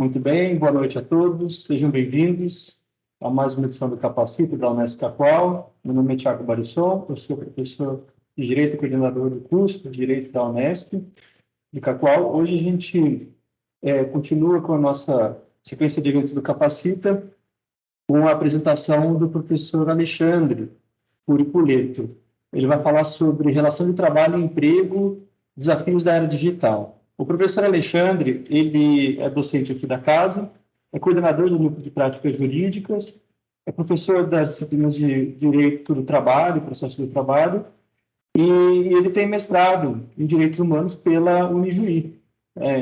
Muito bem, boa noite a todos, sejam bem-vindos a mais uma edição do Capacita da Unesp Cacoal. Meu nome é Thiago Barisson, eu sou professor de Direito e coordenador do curso de Direito da Unesp de Cacoal. Hoje a gente continua com a nossa sequência de eventos do Capacita com a apresentação do professor Alexandre Puripuleto. Ele vai falar sobre relação de trabalho e emprego, desafios da era digital. O professor Alexandre, ele é docente aqui da casa, é coordenador do Núcleo de Práticas Jurídicas, é professor das disciplinas de Direito do Trabalho, Processo do Trabalho, e ele tem mestrado em Direitos Humanos pela Unijuí.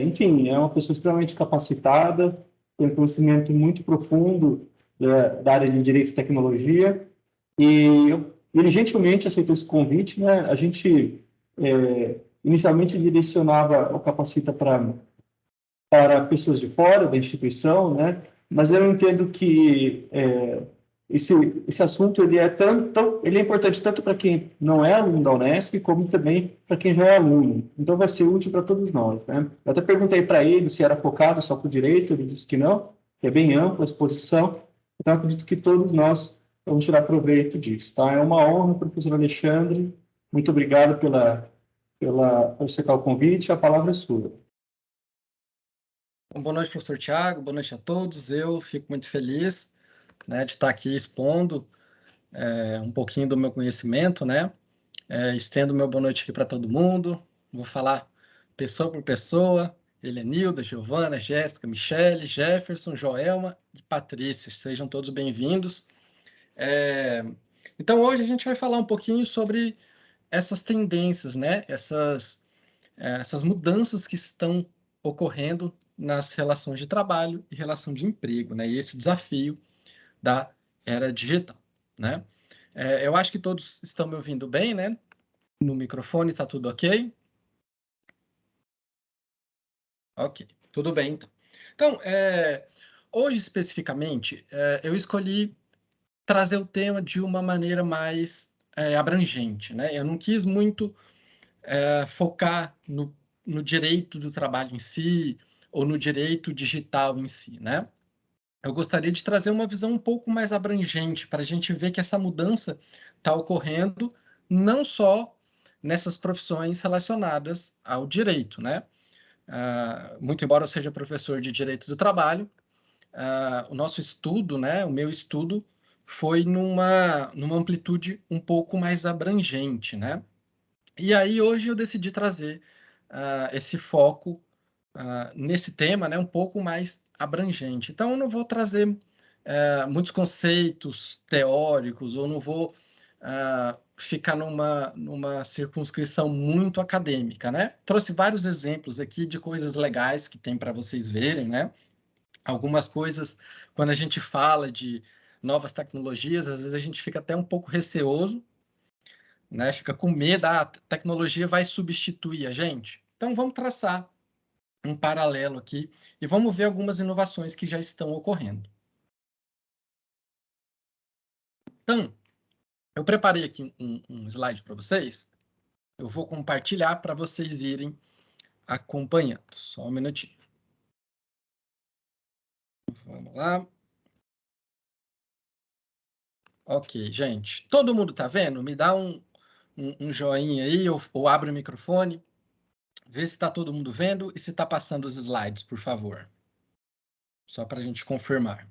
Enfim, é uma pessoa extremamente capacitada, tem um conhecimento muito profundo da área de Direito e Tecnologia, e ele gentilmente aceitou esse convite, né? A gente inicialmente direcionava o Capacita para pessoas de fora da instituição, né? Mas eu entendo que esse assunto ele é importante tanto para quem não é aluno da Unesp, como também para quem já é aluno. Então vai ser útil para todos nós, né? Eu até perguntei para ele se era focado só para o direito, ele disse que não, que é bem ampla a exposição. Então acredito que todos nós vamos tirar proveito disso, tá? É uma honra, professor Alexandre. Muito obrigado por aceitar o convite. A palavra é sua. Boa noite, professor Thiago. Boa noite a todos. Eu fico muito feliz, né, de estar aqui expondo um pouquinho do meu conhecimento, né? Estendo meu boa noite aqui para todo mundo. Vou falar pessoa por pessoa. Helenilda, Giovana, Jéssica, Michele, Jefferson, Joelma e Patrícia. Sejam todos bem-vindos. Então, hoje a gente vai falar um pouquinho sobre essas tendências, né? Essas mudanças que estão ocorrendo nas relações de trabalho e relação de emprego, né? E esse desafio da era digital, né? Eu acho que todos estão me ouvindo bem, né? No microfone está tudo ok? Ok, tudo bem, então. Então, hoje especificamente, eu escolhi trazer o tema de uma maneira mais abrangente, né? Eu não quis muito focar no direito do trabalho em si, ou no direito digital em si, né? Eu gostaria de trazer uma visão um pouco mais abrangente para a gente ver que essa mudança está ocorrendo não só nessas profissões relacionadas ao direito, né? Muito embora eu seja professor de direito do trabalho, o nosso estudo, né, o meu estudo, foi numa amplitude um pouco mais abrangente, né? E aí hoje eu decidi trazer esse foco nesse tema, né, um pouco mais abrangente. Então eu não vou trazer muitos conceitos teóricos, ou não vou ficar numa circunscrição muito acadêmica, né? Trouxe vários exemplos aqui de coisas legais que tem para vocês verem, né? Algumas coisas, quando a gente fala de novas tecnologias, às vezes a gente fica até um pouco receoso, né? Fica com medo, a tecnologia vai substituir a gente. Então vamos traçar um paralelo aqui e vamos ver algumas inovações que já estão ocorrendo. Então, eu preparei aqui um slide para vocês. Eu vou compartilhar para vocês irem acompanhando. Só um minutinho. Vamos lá. Ok, gente. Todo mundo está vendo? Me dá um joinha aí, ou abre o microfone. Vê se está todo mundo vendo e se está passando os slides, por favor. Só para a gente confirmar.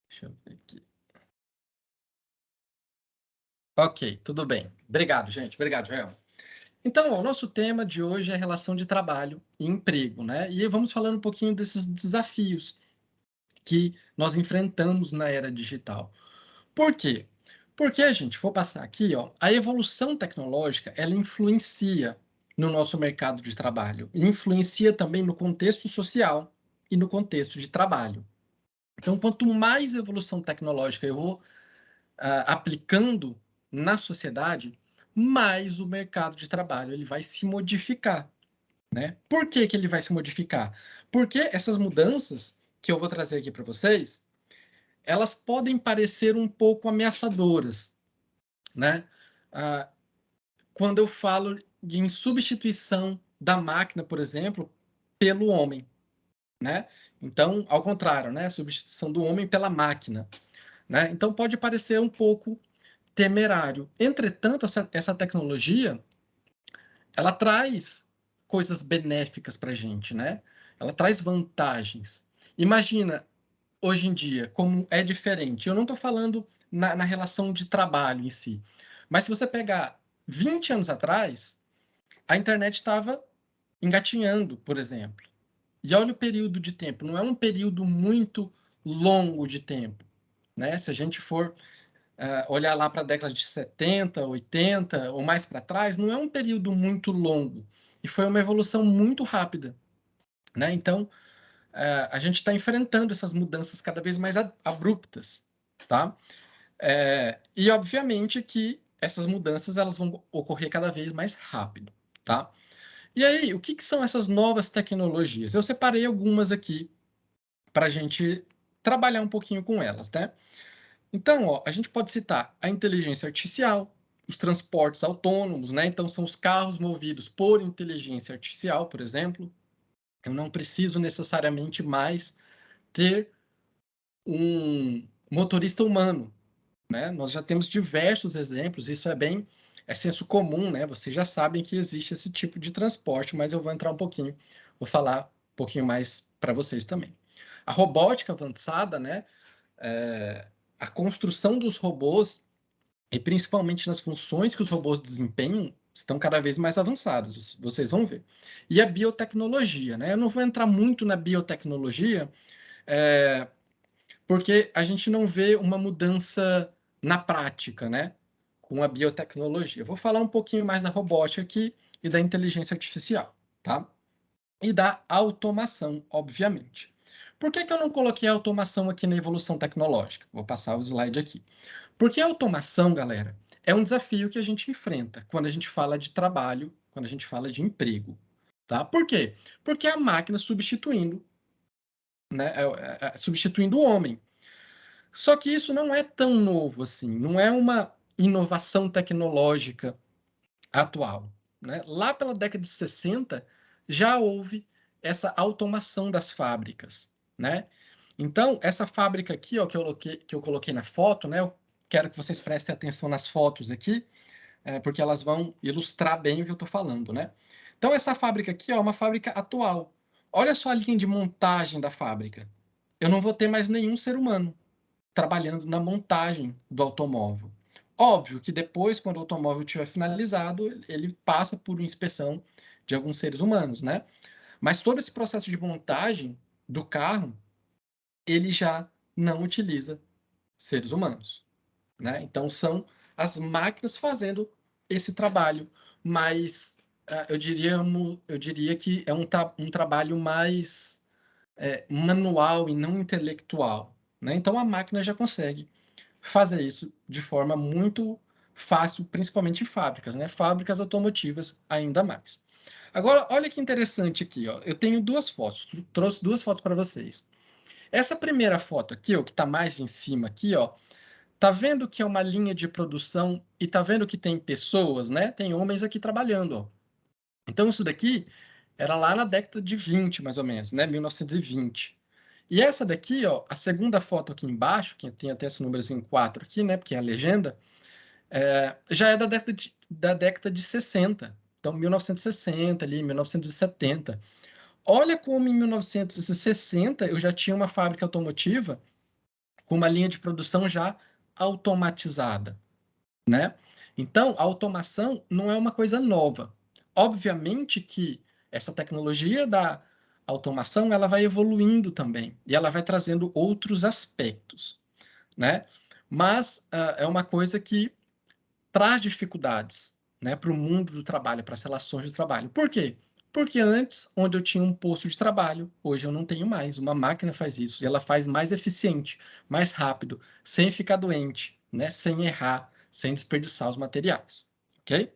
Deixa eu ver aqui. Ok, tudo bem. Obrigado, gente. Obrigado, Joel. Então, o nosso tema de hoje é relação de trabalho e emprego, né? E vamos falando um pouquinho desses desafios que nós enfrentamos na era digital. Por quê? Porque, gente, vou passar aqui, ó, a evolução tecnológica, ela influencia no nosso mercado de trabalho, influencia também no contexto social e no contexto de trabalho. Então, quanto mais evolução tecnológica eu vou aplicando na sociedade, mais o mercado de trabalho ele vai se modificar, né? Por que que ele vai se modificar? Porque essas mudanças que eu vou trazer aqui para vocês, elas podem parecer um pouco ameaçadoras, né? Quando eu falo em substituição da máquina, por exemplo, pelo homem, né? Então, ao contrário, né? A substituição do homem pela máquina, né? Então, pode parecer um pouco temerário. Entretanto, essa tecnologia, ela traz coisas benéficas para a gente, né? Ela traz vantagens. Imagina, hoje em dia, como é diferente. Eu não estou falando na relação de trabalho em si, mas se você pegar 20 anos atrás, a internet estava engatinhando, por exemplo. E olha o período de tempo, não é um período muito longo de tempo, né? Se a gente for olhar lá para a década de 70, 80 ou mais para trás, não é um período muito longo. E foi uma evolução muito rápida, né? Então, a gente está enfrentando essas mudanças cada vez mais abruptas, tá? E, obviamente, que essas mudanças elas vão ocorrer cada vez mais rápido, tá? E aí, o que são essas novas tecnologias? Eu separei algumas aqui para a gente trabalhar um pouquinho com elas, né? Então, ó, a gente pode citar a inteligência artificial, os transportes autônomos, né? Então, são os carros movidos por inteligência artificial, por exemplo. Eu não preciso necessariamente mais ter um motorista humano, né? Nós já temos diversos exemplos, isso é senso comum, né? Vocês já sabem que existe esse tipo de transporte, mas eu vou entrar um pouquinho, vou falar um pouquinho mais para vocês também. A robótica avançada, né? A construção dos robôs, e principalmente nas funções que os robôs desempenham, estão cada vez mais avançadas, vocês vão ver. E a biotecnologia, né? Eu não vou entrar muito na biotecnologia, porque a gente não vê uma mudança na prática, né? Com a biotecnologia. Vou falar um pouquinho mais da robótica aqui e da inteligência artificial, tá? E da automação, obviamente. Por que eu não coloquei a automação aqui na evolução tecnológica? Vou passar o slide aqui. Porque a automação, galera, é um desafio que a gente enfrenta quando a gente fala de trabalho, quando a gente fala de emprego, tá? Por quê? Porque é a máquina substituindo, né, substituindo o homem. Só que isso não é tão novo assim, não é uma inovação tecnológica atual, né? Lá pela década de 60 já houve essa automação das fábricas, né? Então, essa fábrica aqui, ó, que eu coloquei na foto, né? Eu quero que vocês prestem atenção nas fotos aqui, porque elas vão ilustrar bem o que eu estou falando, né? Então, essa fábrica aqui ó, é uma fábrica atual. Olha só a linha de montagem da fábrica. Eu não vou ter mais nenhum ser humano trabalhando na montagem do automóvel. Óbvio que depois, quando o automóvel estiver finalizado, ele passa por uma inspeção de alguns seres humanos, né? Mas todo esse processo de montagem do carro, ele já não utiliza seres humanos, né? Então são as máquinas fazendo esse trabalho, mas eu diria que é um trabalho mais manual e não intelectual, né? Então a máquina já consegue fazer isso de forma muito fácil, principalmente em fábricas, né? Fábricas automotivas ainda mais. Agora, olha que interessante aqui, ó. Eu tenho duas fotos, trouxe duas fotos para vocês. Essa primeira foto aqui, ó, que está mais em cima aqui, ó, tá vendo que é uma linha de produção e tá vendo que tem pessoas, né? Tem homens aqui trabalhando, ó. Então isso daqui era lá na década de 20, mais ou menos, né? 1920. E essa daqui, ó, a segunda foto aqui embaixo, que tem até esse númerozinho 4 aqui, né? Porque é a legenda, já é da década de 60. Então, 1960 ali, 1970. Olha como em 1960 eu já tinha uma fábrica automotiva com uma linha de produção já automatizada, né? Então, a automação não é uma coisa nova. Obviamente que essa tecnologia da automação ela vai evoluindo também e ela vai trazendo outros aspectos, né? Mas é uma coisa que traz dificuldades, né, para o mundo do trabalho, para as relações de trabalho. Por quê? Porque antes, onde eu tinha um posto de trabalho, hoje eu não tenho mais. Uma máquina faz isso e ela faz mais eficiente, mais rápido, sem ficar doente, né, sem errar, sem desperdiçar os materiais, ok?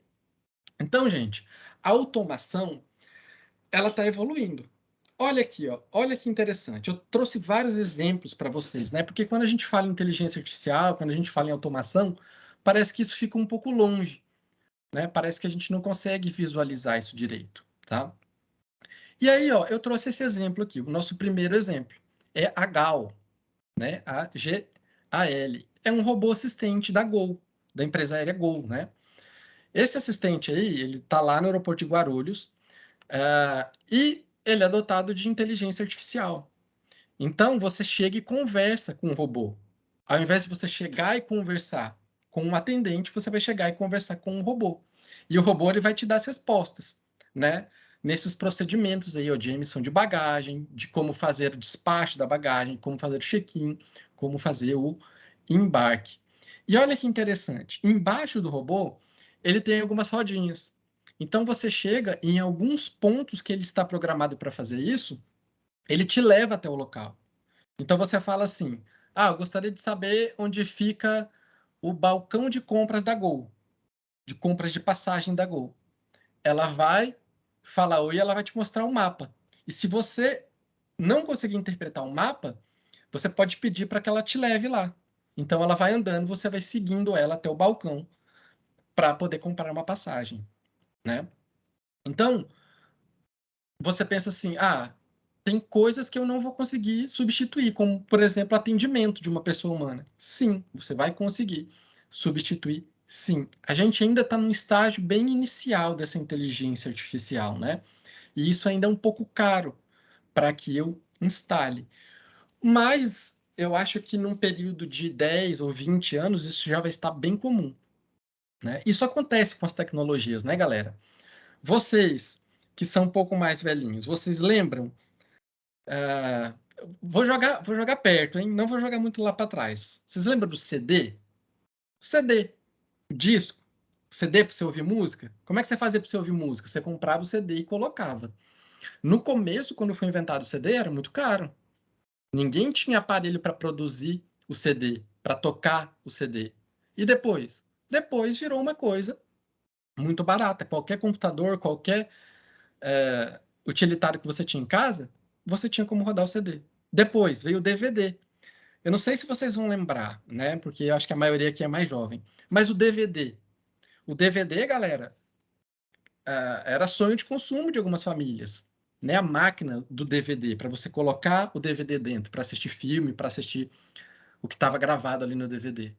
Então, gente, a automação ela está evoluindo. Olha aqui, ó, olha que interessante. Eu trouxe vários exemplos para vocês, né? Porque quando a gente fala em inteligência artificial, quando a gente fala em automação, parece que isso fica um pouco longe, né? Parece que a gente não consegue visualizar isso direito, tá? E aí, ó, eu trouxe esse exemplo aqui, o nosso primeiro exemplo. É a GAL, né? A-G-A-L. É um robô assistente da Gol, da empresa aérea Gol, né? Esse assistente aí, ele está lá no aeroporto de Guarulhos, e ele é dotado de inteligência artificial. Então, você chega e conversa com o robô. Ao invés de você chegar e conversar com um atendente, você vai chegar e conversar com um robô. E o robô ele vai te dar as respostas, né? Nesses procedimentos aí, ó, de emissão de bagagem, de como fazer o despacho da bagagem, como fazer o check-in, como fazer o embarque. E olha que interessante, embaixo do robô, ele tem algumas rodinhas. Então, você chega em alguns pontos que ele está programado para fazer isso, ele te leva até o local. Então você fala assim: ah, eu gostaria de saber onde fica o balcão de compras da Gol, de compras de passagem da Gol. Ela vai falar oi, ela vai te mostrar um mapa. E se você não conseguir interpretar o mapa, você pode pedir para que ela te leve lá. Então ela vai andando, você vai seguindo ela até o balcão para poder comprar uma passagem, né? Então, você pensa assim: ah, tem coisas que eu não vou conseguir substituir, como, por exemplo, atendimento de uma pessoa humana. Sim, você vai conseguir substituir, sim. A gente ainda está num estágio bem inicial dessa inteligência artificial, né? E isso ainda é um pouco caro para que eu instale. Mas eu acho que num período de 10 ou 20 anos isso já vai estar bem comum, né? Isso acontece com as tecnologias, né, galera? Vocês que são um pouco mais velhinhos, vocês lembram? Ah, vou jogar perto, hein? Não vou jogar muito lá para trás. Vocês lembram do CD? O CD, o disco, o CD para você ouvir música? Como é que você fazia para você ouvir música? Você comprava o CD e colocava. No começo, quando foi inventado o CD, era muito caro. Ninguém tinha aparelho para produzir o CD, para tocar o CD. E depois? Depois virou uma coisa muito barata. Qualquer computador, qualquer utilitário que você tinha em casa, você tinha como rodar o CD. Depois veio o DVD. Eu não sei se vocês vão lembrar, né? Porque eu acho que a maioria aqui é mais jovem. Mas o DVD. O DVD, galera, era sonho de consumo de algumas famílias. Né? A máquina do DVD, para você colocar o DVD dentro, para assistir filme, para assistir o que estava gravado ali no DVD.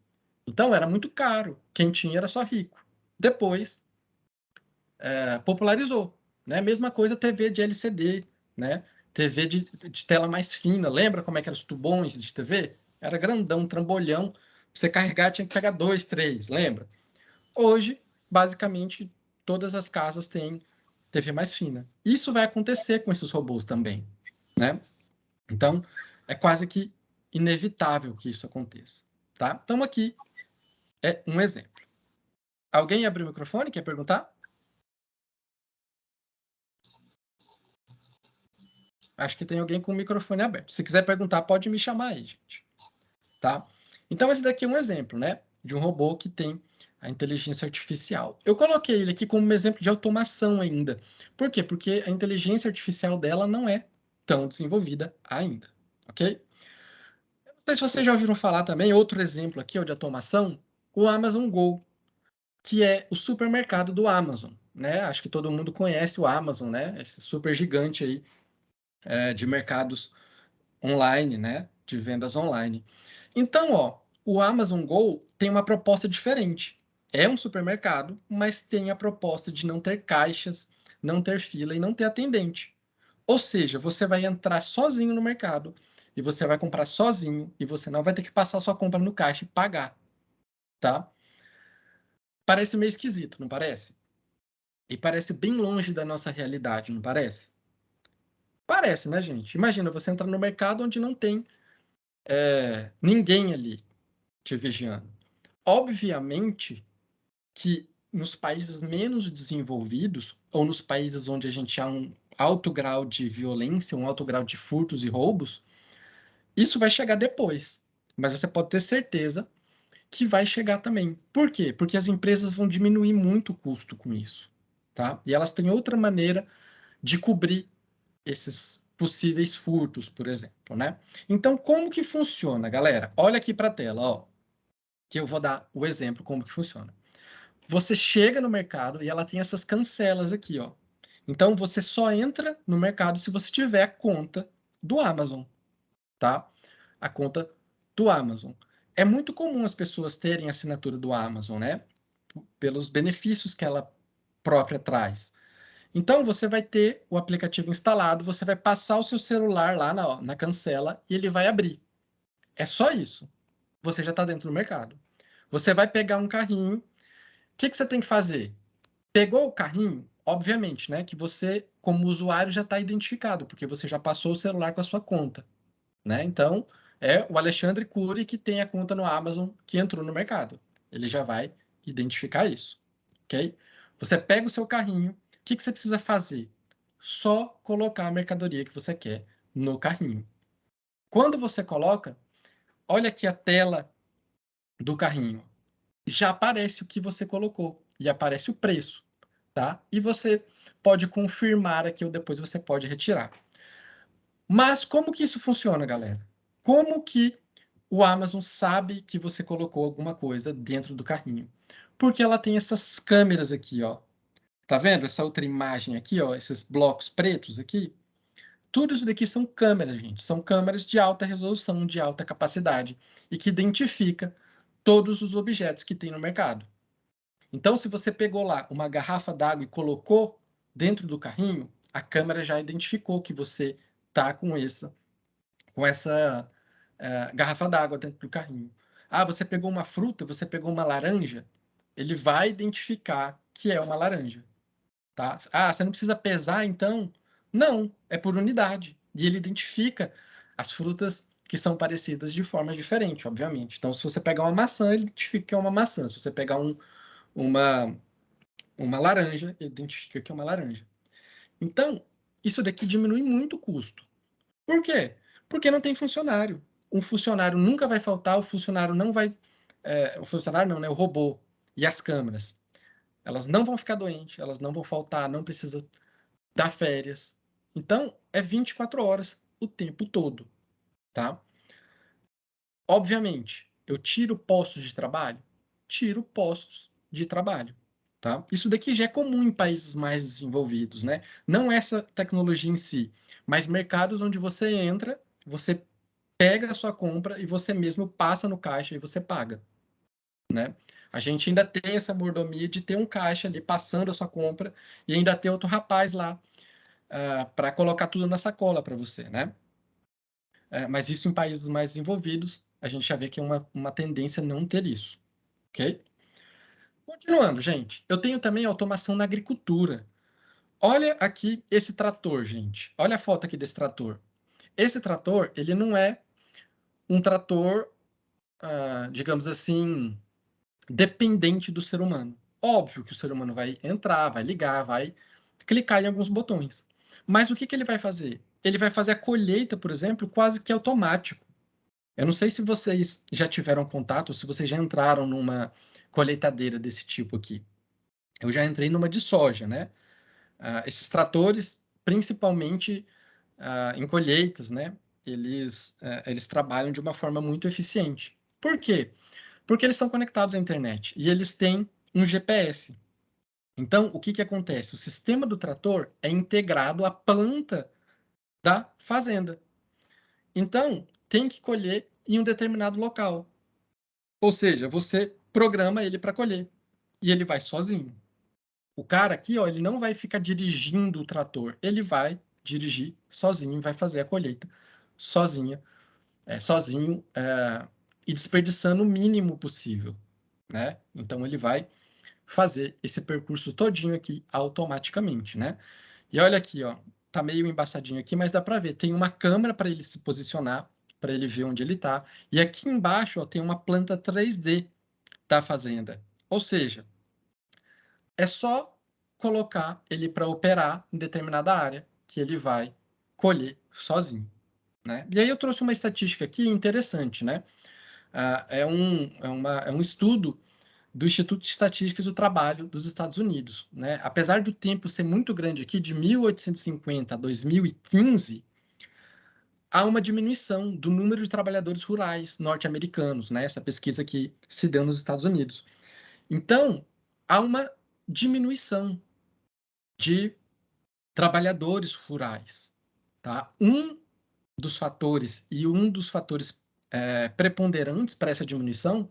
Então era muito caro. Quem tinha era só rico. Depois, popularizou. Né? Mesma coisa TV de LCD, né? TV de tela mais fina. Lembra como é que eram os tubões de TV? Era grandão, trambolhão. Pra você carregar tinha que pegar 2, 3, lembra? Hoje, basicamente, todas as casas têm TV mais fina. Isso vai acontecer com esses robôs também, né? Então, é quase que inevitável que isso aconteça, tá? Então, aqui é um exemplo. Alguém abriu o microfone? Quer perguntar? Acho que tem alguém com o microfone aberto. Se quiser perguntar, pode me chamar aí, gente. Tá? Então, esse daqui é um exemplo, né? De um robô que tem a inteligência artificial. Eu coloquei ele aqui como um exemplo de automação ainda. Por quê? Porque a inteligência artificial dela não é tão desenvolvida ainda, ok? Eu não sei se vocês já ouviram falar também, outro exemplo aqui ó, de automação, o Amazon Go, que é o supermercado do Amazon, né? Acho que todo mundo conhece o Amazon, né? Esse super gigante aí de mercados online, né? De vendas online. Então, ó, o Amazon Go tem uma proposta diferente. É um supermercado, mas tem a proposta de não ter caixas, não ter fila e não ter atendente. Ou seja, você vai entrar sozinho no mercado e você vai comprar sozinho e você não vai ter que passar sua compra no caixa e pagar, tá? Parece meio esquisito, não parece? E parece bem longe da nossa realidade, não parece? Parece, né, gente? Imagina você entrar no mercado onde não tem ninguém ali te vigiando. Obviamente que nos países menos desenvolvidos, ou nos países onde a gente há um alto grau de violência, um alto grau de furtos e roubos, isso vai chegar depois. Mas você pode ter certeza que vai chegar também. Por quê? Porque as empresas vão diminuir muito o custo com isso. Tá? E elas têm outra maneira de cobrir esses possíveis furtos, por exemplo, né? Então, como que funciona, galera? Olha aqui para a tela, ó, que eu vou dar o exemplo como que funciona. Você chega no mercado e ela tem essas cancelas aqui, ó. Então, você só entra no mercado se você tiver a conta do Amazon, tá? A conta do Amazon. É muito comum as pessoas terem a assinatura do Amazon, né? Pelos benefícios que ela própria traz. Então, você vai ter o aplicativo instalado, você vai passar o seu celular lá na cancela e ele vai abrir. É só isso. Você já está dentro do mercado. Você vai pegar um carrinho. O que você tem que fazer? Pegou o carrinho, obviamente, né? Que você, como usuário, já está identificado, porque você já passou o celular com a sua conta, né? Então, é o Alexandre Cury que tem a conta no Amazon que entrou no mercado. Ele já vai identificar isso, ok? Você pega o seu carrinho, o que você precisa fazer? Só colocar a mercadoria que você quer no carrinho. Quando você coloca, olha aqui a tela do carrinho. Já aparece o que você colocou e aparece o preço, tá? E você pode confirmar aqui ou depois você pode retirar. Mas como que isso funciona, galera? Como que o Amazon sabe que você colocou alguma coisa dentro do carrinho? Porque ela tem essas câmeras aqui, ó. Tá vendo essa outra imagem aqui, ó? Esses blocos pretos aqui? Tudo isso daqui são câmeras, gente. São câmeras de alta resolução, de alta capacidade e que identifica todos os objetos que tem no mercado. Então, se você pegou lá uma garrafa d'água e colocou dentro do carrinho, a câmera já identificou que você tá com essa garrafa d'água dentro do carrinho. Ah, você pegou uma fruta, você pegou uma laranja, ele vai identificar que é uma laranja, tá? Ah, você não precisa pesar, então? Não, é por unidade. E ele identifica as frutas que são parecidas de forma diferente, obviamente. Então, se você pegar uma maçã, ele identifica que é uma maçã. Se você pegar uma, uma laranja, ele identifica que é uma laranja. Então, isso daqui diminui muito o custo. Por quê? Porque não tem funcionário. Um funcionário nunca vai faltar, o funcionário não vai. O funcionário não, né? O robô e as câmeras. Elas não vão ficar doentes, elas não vão faltar, não precisa dar férias. Então, é 24 horas o tempo todo, tá? Obviamente, eu tiro postos de trabalho? Tiro postos de trabalho, tá? Isso daqui já é comum em países mais desenvolvidos, né? Não essa tecnologia em si, mas mercados onde você entra, você pega a sua compra e você mesmo passa no caixa e você paga, né? A gente ainda tem essa mordomia de ter um caixa ali passando a sua compra e ainda ter outro rapaz lá para colocar tudo na sacola para você, né? Mas isso em países mais desenvolvidos, a gente já vê que é uma tendência não ter isso, ok? Continuando, gente, eu tenho também automação na agricultura. Olha aqui esse trator, gente. Olha a foto aqui desse trator. Esse trator, ele não é um trator, digamos assim, dependente do ser humano. Óbvio que o ser humano vai entrar, vai ligar, vai clicar em alguns botões. Mas o que que ele vai fazer? Ele vai fazer a colheita, por exemplo, quase que automático. Eu não sei se vocês já tiveram contato, se vocês já entraram numa colheitadeira desse tipo aqui. Eu já entrei numa de soja, né? Esses tratores, principalmente em colheitas, né? Eles trabalham de uma forma muito eficiente. Por quê? Porque eles são conectados à internet e eles têm um GPS. Então, o que que acontece? O sistema do trator é integrado à planta da fazenda. Então, tem que colher em um determinado local. Ou seja, você programa ele para colher e ele vai sozinho. O cara aqui, ó, ele não vai ficar dirigindo o trator, ele vai dirigir sozinho, vai fazer a colheita sozinha, sozinho, e desperdiçando o mínimo possível, né? Então ele vai fazer esse percurso todinho aqui automaticamente, né? E olha aqui, ó, tá meio embaçadinho aqui, mas dá para ver. Tem uma câmera para ele se posicionar, para ele ver onde ele está. E aqui embaixo, ó, tem uma planta 3D da fazenda. Ou seja, é só colocar ele para operar em determinada área que ele vai colher sozinho, né? E aí eu trouxe uma estatística aqui interessante, né? É um estudo do Instituto de Estatísticas do Trabalho dos Estados Unidos, né? Apesar do tempo ser muito grande aqui, de 1850 a 2015, há uma diminuição do número de trabalhadores rurais norte-americanos, né? Essa pesquisa aqui se deu nos Estados Unidos. Então, há uma diminuição de trabalhadores rurais, tá? Um dos fatores preponderantes para essa diminuição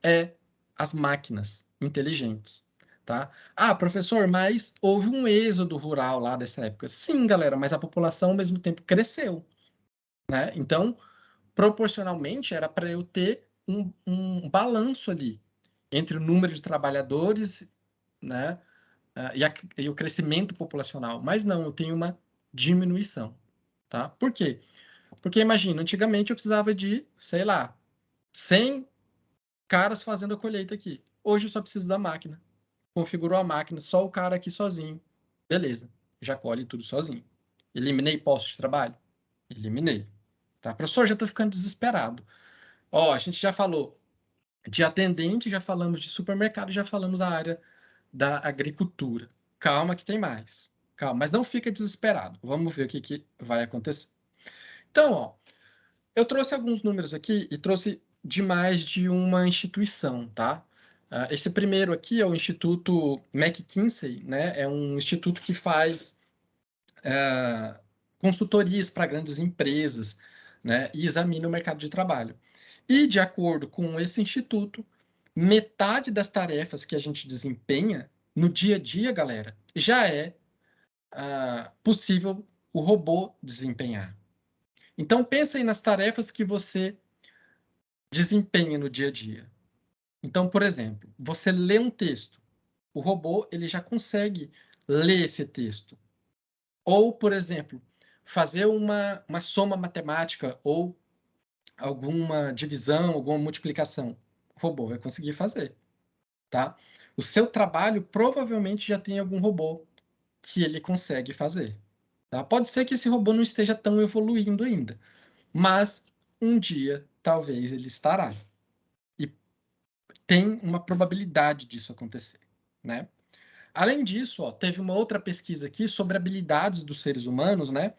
é as máquinas inteligentes, tá? Ah, professor, mas houve um êxodo rural lá dessa época. Sim, galera, mas a população ao mesmo tempo cresceu, né? Então, proporcionalmente, era para eu ter um balanço ali entre o número de trabalhadores, né, e o crescimento populacional. Mas não, eu tenho uma diminuição, tá? Por quê? Porque imagina, antigamente eu precisava de, sei lá, 100 caras fazendo a colheita aqui. Hoje eu só preciso da máquina. Configurou a máquina, só o cara aqui sozinho. Beleza, já colhe tudo sozinho. Eliminei posto de trabalho? Eliminei. Tá? Professor, já estou ficando desesperado. Ó, a gente já falou de atendente, já falamos de supermercado, já falamos da área da agricultura. Calma que tem mais. Calma, mas não fica desesperado. Vamos ver o que vai acontecer. Então, ó, eu trouxe alguns números aqui e trouxe de mais de uma instituição, tá? Esse primeiro aqui é o Instituto McKinsey, né? É um instituto que faz consultorias para grandes empresas, né? E examina o mercado de trabalho. E, de acordo com esse instituto, metade das tarefas que a gente desempenha no dia a dia, galera, já é possível o robô desempenhar. Então, pensa aí nas tarefas que você desempenha no dia a dia. Então, por exemplo, você lê um texto. O robô ele já consegue ler esse texto. Ou, por exemplo, fazer uma soma matemática ou alguma divisão, alguma multiplicação. O robô vai conseguir fazer, tá? O seu trabalho provavelmente já tem algum robô que ele consegue fazer. Tá? Pode ser que esse robô não esteja tão evoluindo ainda, mas um dia talvez ele estará. E tem uma probabilidade disso acontecer, né? Além disso, ó, teve uma outra pesquisa aqui sobre habilidades dos seres humanos, né?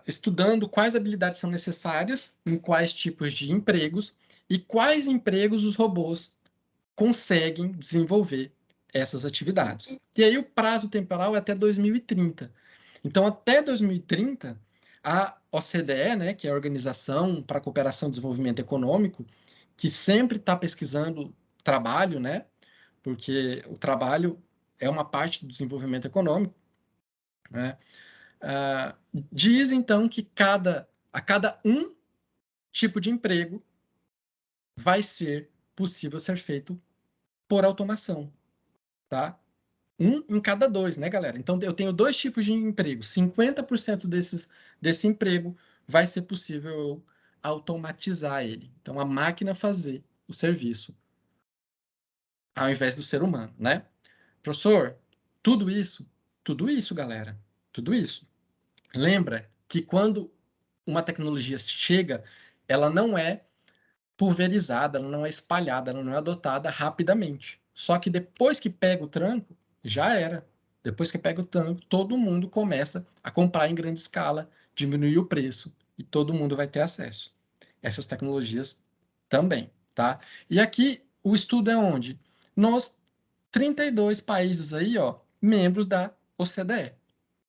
Estudando quais habilidades são necessárias em quais tipos de empregos e quais empregos os robôs conseguem desenvolver essas atividades. E aí o prazo temporal é até 2030. Então, até 2030, a OCDE, né, que é a Organização para a Cooperação e Desenvolvimento Econômico, que sempre está pesquisando trabalho, né, porque o trabalho é uma parte do desenvolvimento econômico, né, diz então que a cada um tipo de emprego vai ser possível ser feito por automação, tá? Um em cada dois, né, galera? Então, eu tenho dois tipos de emprego. 50% desse emprego vai ser possível eu automatizar ele. Então, a máquina fazer o serviço ao invés do ser humano, né? Professor, tudo isso, galera, tudo isso. Lembra que quando uma tecnologia chega, ela não é pulverizada, ela não é espalhada, ela não é adotada rapidamente. Só que depois que pega o tranco, já era. Depois que pega o tranco, todo mundo começa a comprar em grande escala, diminuir o preço e todo mundo vai ter acesso. Essas tecnologias também, tá? E aqui o estudo é onde? Nos 32 países aí, ó, membros da OCDE,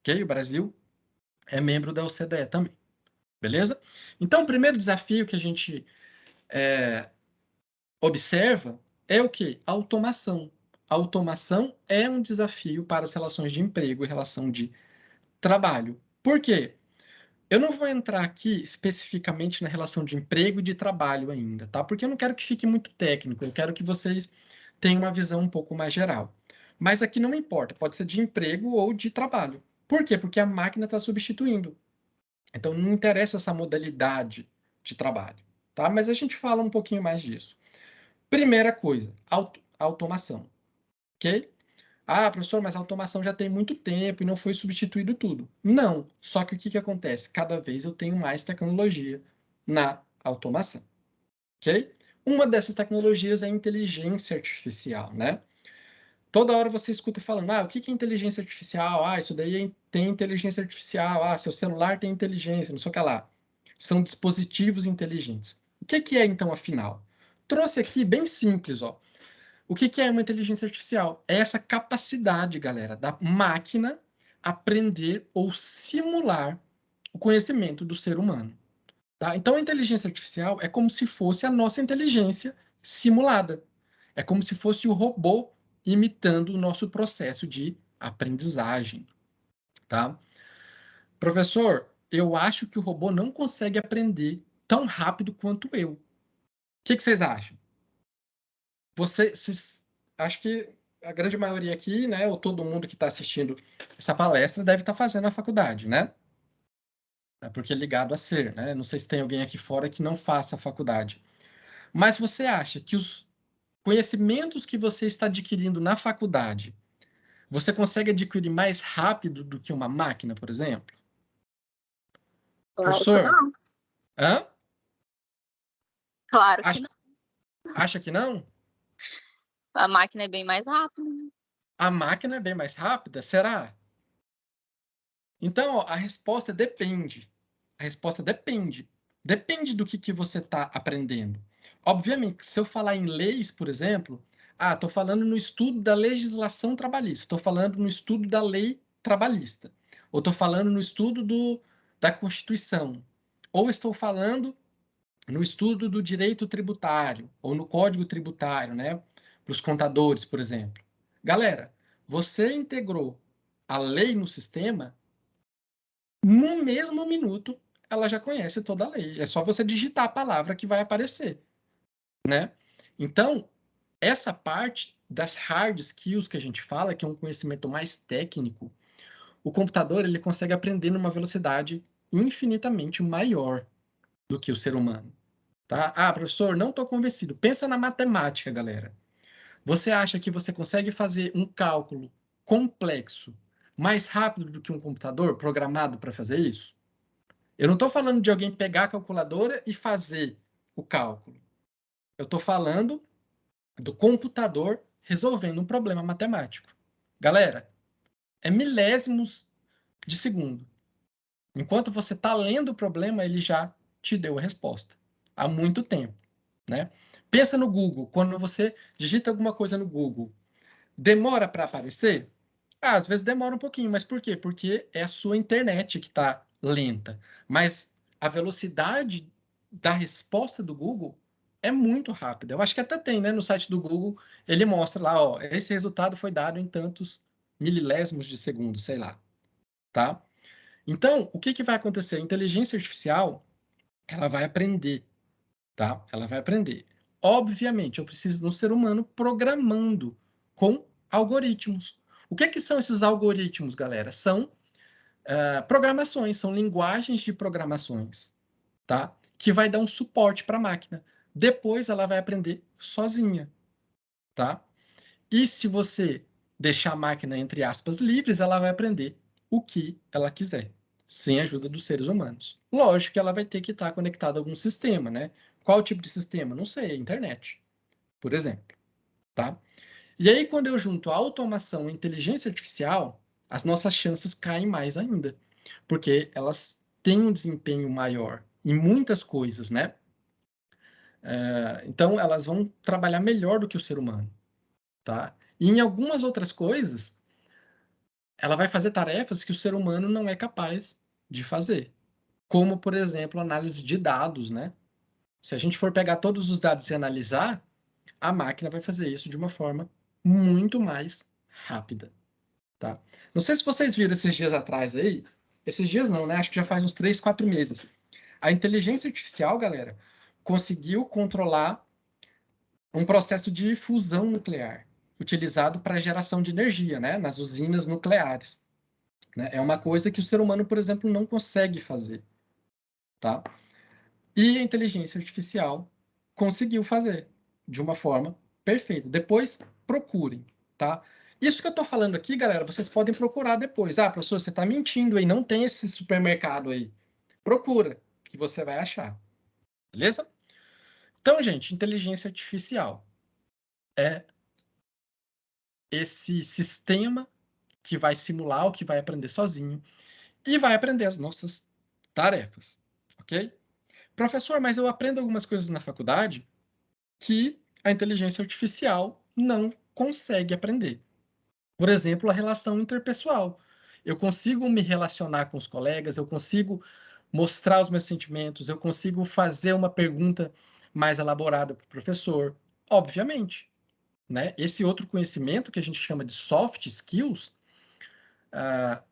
ok? O Brasil é membro da OCDE também, beleza? Então, o primeiro desafio que a gente observa é o quê? A automação. A automação é um desafio para as relações de emprego e relação de trabalho. Por quê? Eu não vou entrar aqui especificamente na relação de emprego e de trabalho ainda, tá? Porque eu não quero que fique muito técnico, eu quero que vocês tenham uma visão um pouco mais geral. Mas aqui não importa, pode ser de emprego ou de trabalho. Por quê? Porque a máquina está substituindo. Então não interessa essa modalidade de trabalho, tá? Mas a gente fala um pouquinho mais disso. Primeira coisa, automação, ok? Ah, professor, mas a automação já tem muito tempo e não foi substituído tudo. Não, só que o que acontece? Cada vez eu tenho mais tecnologia na automação, ok? Uma dessas tecnologias é a inteligência artificial, né? Toda hora você escuta falando, o que é inteligência artificial? Ah, isso daí tem inteligência artificial. Ah, seu celular tem inteligência, não sei o que lá. São dispositivos inteligentes. O que é então, afinal? Trouxe aqui bem simples, ó. O que é uma inteligência artificial? É essa capacidade, galera, da máquina aprender ou simular o conhecimento do ser humano. Tá? Então, a inteligência artificial é como se fosse a nossa inteligência simulada. É como se fosse o robô imitando o nosso processo de aprendizagem. Tá? Professor, eu acho que o robô não consegue aprender tão rápido quanto eu. O que vocês acham? Vocês, acho que a grande maioria aqui, né, ou todo mundo que está assistindo essa palestra deve estar fazendo a faculdade, né? É porque é ligado a ser, né? Não sei se tem alguém aqui fora que não faça a faculdade. Mas você acha que os conhecimentos que você está adquirindo na faculdade, você consegue adquirir mais rápido do que uma máquina, por exemplo? Claro que Professor, não. hã? Claro que não. Acha que não? A máquina é bem mais rápida. A máquina é bem mais rápida? Será? Então, ó, a resposta depende. A resposta depende. Depende do que você está aprendendo. Obviamente, se eu falar em leis, por exemplo, estou falando no estudo da legislação trabalhista, estou falando no estudo da lei trabalhista, ou estou falando no estudo da Constituição, ou estou falando no estudo do direito tributário, ou no código tributário, né? Para os contadores, por exemplo. Galera, você integrou a lei no sistema, no mesmo minuto, ela já conhece toda a lei. É só você digitar a palavra que vai aparecer, né? Então, essa parte das hard skills que a gente fala, que é um conhecimento mais técnico, o computador ele consegue aprender numa velocidade infinitamente maior do que o ser humano. Tá? Professor, não estou convencido. Pensa na matemática, galera. Você acha que você consegue fazer um cálculo complexo mais rápido do que um computador programado para fazer isso? Eu não estou falando de alguém pegar a calculadora e fazer o cálculo. Eu estou falando do computador resolvendo um problema matemático. Galera, é milésimos de segundo. Enquanto você está lendo o problema, ele já te deu a resposta. Há muito tempo, né? Pensa no Google. Quando você digita alguma coisa no Google, demora para aparecer? Às vezes demora um pouquinho, mas por quê? Porque é a sua internet que está lenta. Mas a velocidade da resposta do Google é muito rápida. Eu acho que até tem, né? No site do Google, ele mostra lá, ó, esse resultado foi dado em tantos milésimos de segundo, sei lá, tá? Então, o que vai acontecer? A inteligência artificial, ela vai aprender, tá? Ela vai aprender. Obviamente, eu preciso de um ser humano programando com algoritmos. O que são esses algoritmos, galera? São programações, são linguagens de programações, tá? Que vai dar um suporte para a máquina. Depois ela vai aprender sozinha, tá? E se você deixar a máquina, entre aspas, livres, ela vai aprender o que ela quiser, sem a ajuda dos seres humanos. Lógico que ela vai ter que estar conectada a algum sistema, né? Qual tipo de sistema? Não sei, internet, por exemplo, tá? E aí, quando eu junto a automação e a inteligência artificial, as nossas chances caem mais ainda, porque elas têm um desempenho maior em muitas coisas, né? Então, elas vão trabalhar melhor do que o ser humano, tá? E em algumas outras coisas, ela vai fazer tarefas que o ser humano não é capaz de fazer, como, por exemplo, análise de dados, né? Se a gente for pegar todos os dados e analisar, a máquina vai fazer isso de uma forma muito mais rápida, tá? Não sei se vocês viram esses dias atrás aí, esses dias não, né? Acho que já faz uns 3, 4 meses. A inteligência artificial, galera, conseguiu controlar um processo de fusão nuclear utilizado para geração de energia, né? Nas usinas nucleares. Né? É uma coisa que o ser humano, por exemplo, não consegue fazer, tá? E a inteligência artificial conseguiu fazer de uma forma perfeita. Depois, procurem, tá? Isso que eu estou falando aqui, galera, vocês podem procurar depois. Professor, você está mentindo aí, não tem esse supermercado aí. Procura, que você vai achar. Beleza? Então, gente, inteligência artificial é esse sistema que vai simular ou que vai aprender sozinho e vai aprender as nossas tarefas, ok? Professor, mas eu aprendo algumas coisas na faculdade que a inteligência artificial não consegue aprender. Por exemplo, a relação interpessoal. Eu consigo me relacionar com os colegas, eu consigo mostrar os meus sentimentos, eu consigo fazer uma pergunta mais elaborada para o professor. Obviamente, né? Esse outro conhecimento que a gente chama de soft skills,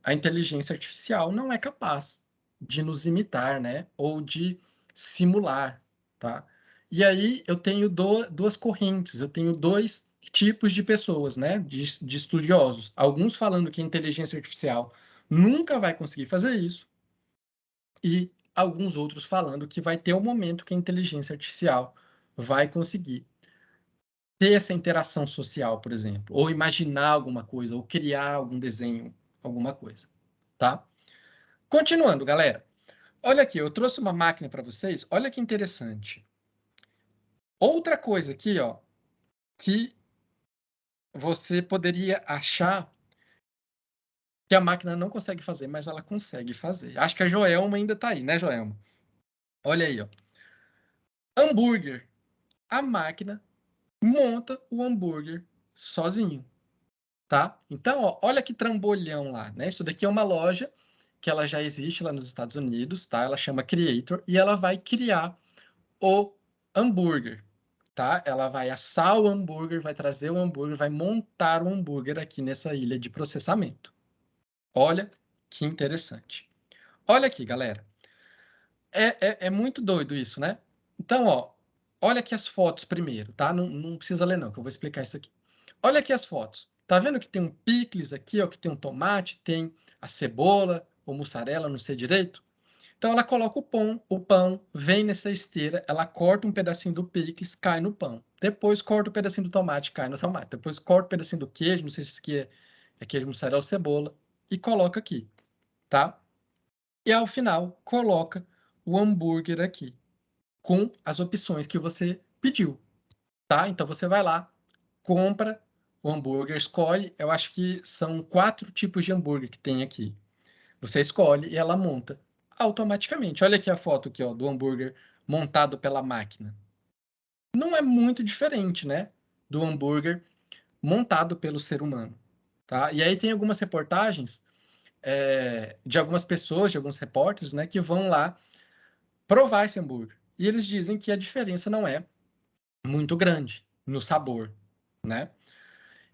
a inteligência artificial não é capaz de nos imitar, né? Ou de simular, tá? E aí eu tenho duas correntes, eu tenho dois tipos de pessoas, né? De estudiosos. Alguns falando que a inteligência artificial nunca vai conseguir fazer isso, e alguns outros falando que vai ter um momento que a inteligência artificial vai conseguir ter essa interação social, por exemplo, ou imaginar alguma coisa, ou criar algum desenho, alguma coisa, tá? Continuando, galera. Olha aqui, eu trouxe uma máquina para vocês. Olha que interessante. Outra coisa aqui, ó, que você poderia achar que a máquina não consegue fazer, mas ela consegue fazer. Acho que a Joelma ainda está aí, né, Joelma? Olha aí, ó. Hambúrguer. A máquina monta o hambúrguer sozinho, tá? Então, ó, olha que trambolhão lá, né? Isso daqui é uma loja que ela já existe lá nos Estados Unidos, tá? Ela chama Creator e ela vai criar o hambúrguer, tá? Ela vai assar o hambúrguer, vai trazer o hambúrguer, vai montar o hambúrguer aqui nessa ilha de processamento. Olha que interessante. Olha aqui, galera. É muito doido isso, né? Então, ó, olha aqui as fotos primeiro, tá? Não precisa ler não, que eu vou explicar isso aqui. Olha aqui as fotos. Tá vendo que tem um picles aqui, ó, que tem um tomate, tem a cebola, ou mussarela, não sei direito? Então ela coloca o pão vem nessa esteira, ela corta um pedacinho do picles, cai no pão. Depois corta um pedacinho do tomate, cai no tomate. Depois corta um pedacinho do queijo, não sei se isso aqui é queijo mussarela ou cebola, e coloca aqui, tá? E ao final, coloca o hambúrguer aqui, com as opções que você pediu, tá? Então você vai lá, compra o hambúrguer, escolhe, eu acho que são 4 tipos de hambúrguer que tem aqui. Você escolhe e ela monta automaticamente. Olha aqui a foto aqui, ó, do hambúrguer montado pela máquina. Não é muito diferente, né, do hambúrguer montado pelo ser humano, tá? E aí tem algumas reportagens de algumas pessoas, de alguns repórteres, né, que vão lá provar esse hambúrguer. E eles dizem que a diferença não é muito grande no sabor, né?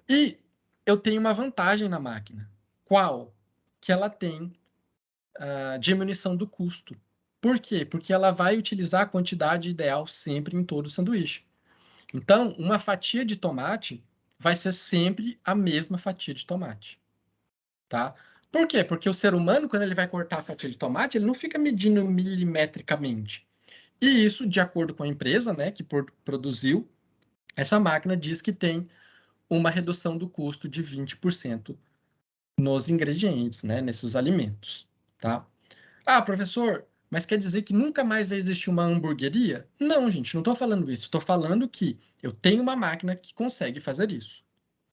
E eu tenho uma vantagem na máquina. Qual? Que ela tem diminuição do custo. Por quê? Porque ela vai utilizar a quantidade ideal sempre em todo o sanduíche. Então, uma fatia de tomate vai ser sempre a mesma fatia de tomate, tá? Por quê? Porque o ser humano, quando ele vai cortar a fatia de tomate, ele não fica medindo milimetricamente. E isso, de acordo com a empresa, né, que produziu, essa máquina diz que tem uma redução do custo de 20% nos ingredientes, né, nesses alimentos, tá? Ah, professor, mas quer dizer que nunca mais vai existir uma hamburgueria? Não, gente, não estou falando isso. Estou falando que eu tenho uma máquina que consegue fazer isso.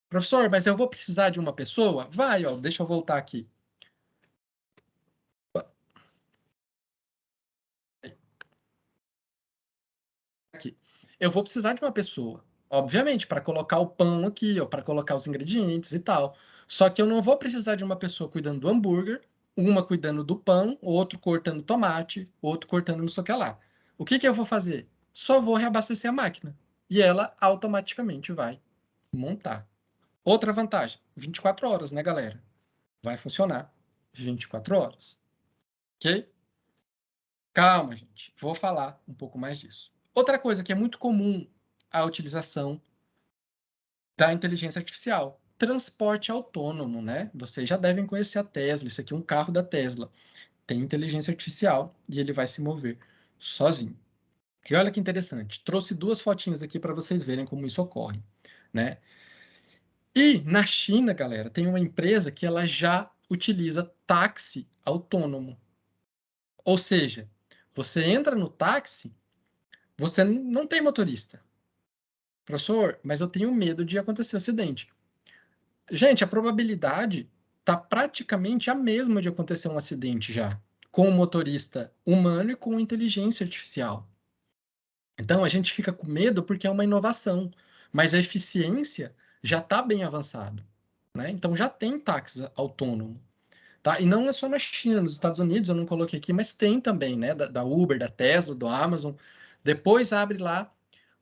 Professor, mas eu vou precisar de uma pessoa? Vai, ó, deixa eu voltar aqui. Aqui. Eu vou precisar de uma pessoa, obviamente, para colocar o pão aqui, ó, para colocar os ingredientes e tal. Só que eu não vou precisar de uma pessoa cuidando do hambúrguer, uma cuidando do pão, outro cortando tomate, outro cortando não sei o que lá. O que que eu vou fazer? Só vou reabastecer a máquina e ela automaticamente vai montar. Outra vantagem, 24 horas, né, galera? Vai funcionar 24 horas. Ok? Calma, gente. Vou falar um pouco mais disso. Outra coisa que é muito comum a utilização da inteligência artificial. Transporte autônomo, né? Vocês já devem conhecer a Tesla. Isso aqui é um carro da Tesla. Tem inteligência artificial e ele vai se mover sozinho. E olha que interessante. Trouxe 2 fotinhas aqui para vocês verem como isso ocorre, né? E na China, galera, tem uma empresa que ela já utiliza táxi autônomo. Ou seja, você entra no táxi, você não tem motorista. Professor, mas eu tenho medo de acontecer um acidente. Gente, a probabilidade está praticamente a mesma de acontecer um acidente já, com o motorista humano e com inteligência artificial. Então, a gente fica com medo porque é uma inovação. mas a eficiência já está bem avançada, né? Então, já tem táxi autônomo, tá? E não é só na China, nos Estados Unidos, eu não coloquei aqui, mas tem também, né? Da Uber, da Tesla, do Amazon. Depois abre lá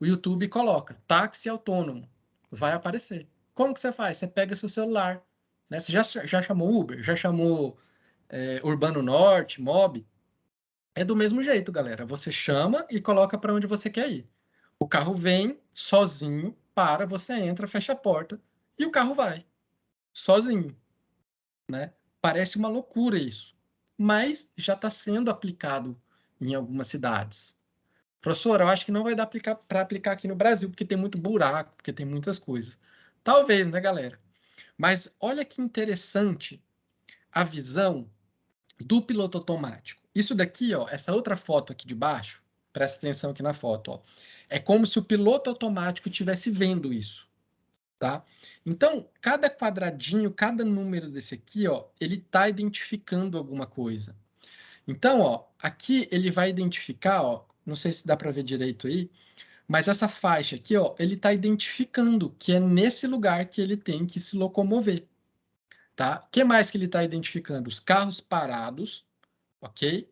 o YouTube e coloca táxi autônomo. Vai aparecer. Como que você faz? Você pega seu celular, né? Você já chamou Uber? Já chamou Urbano Norte, Mob? É do mesmo jeito, galera. Você chama e coloca para onde você quer ir. O carro vem sozinho, para, você entra, fecha a porta e o carro vai sozinho, né? Parece uma loucura isso, mas já está sendo aplicado em algumas cidades. Professor, eu acho que não vai dar para aplicar aqui no Brasil, porque tem muito buraco, porque tem muitas coisas. Talvez, né, galera? Mas olha que interessante a visão do piloto automático. Isso daqui, ó, essa outra foto aqui de baixo, presta atenção aqui na foto, ó, é como se o piloto automático estivesse vendo isso, tá? Então, cada quadradinho, cada número desse aqui, ó, ele está identificando alguma coisa. Então, ó, aqui ele vai identificar, ó, não sei se dá para ver direito aí, mas essa faixa aqui, ó, ele está identificando que é nesse lugar que ele tem que se locomover, tá? O que mais que ele está identificando? Os carros parados, ok?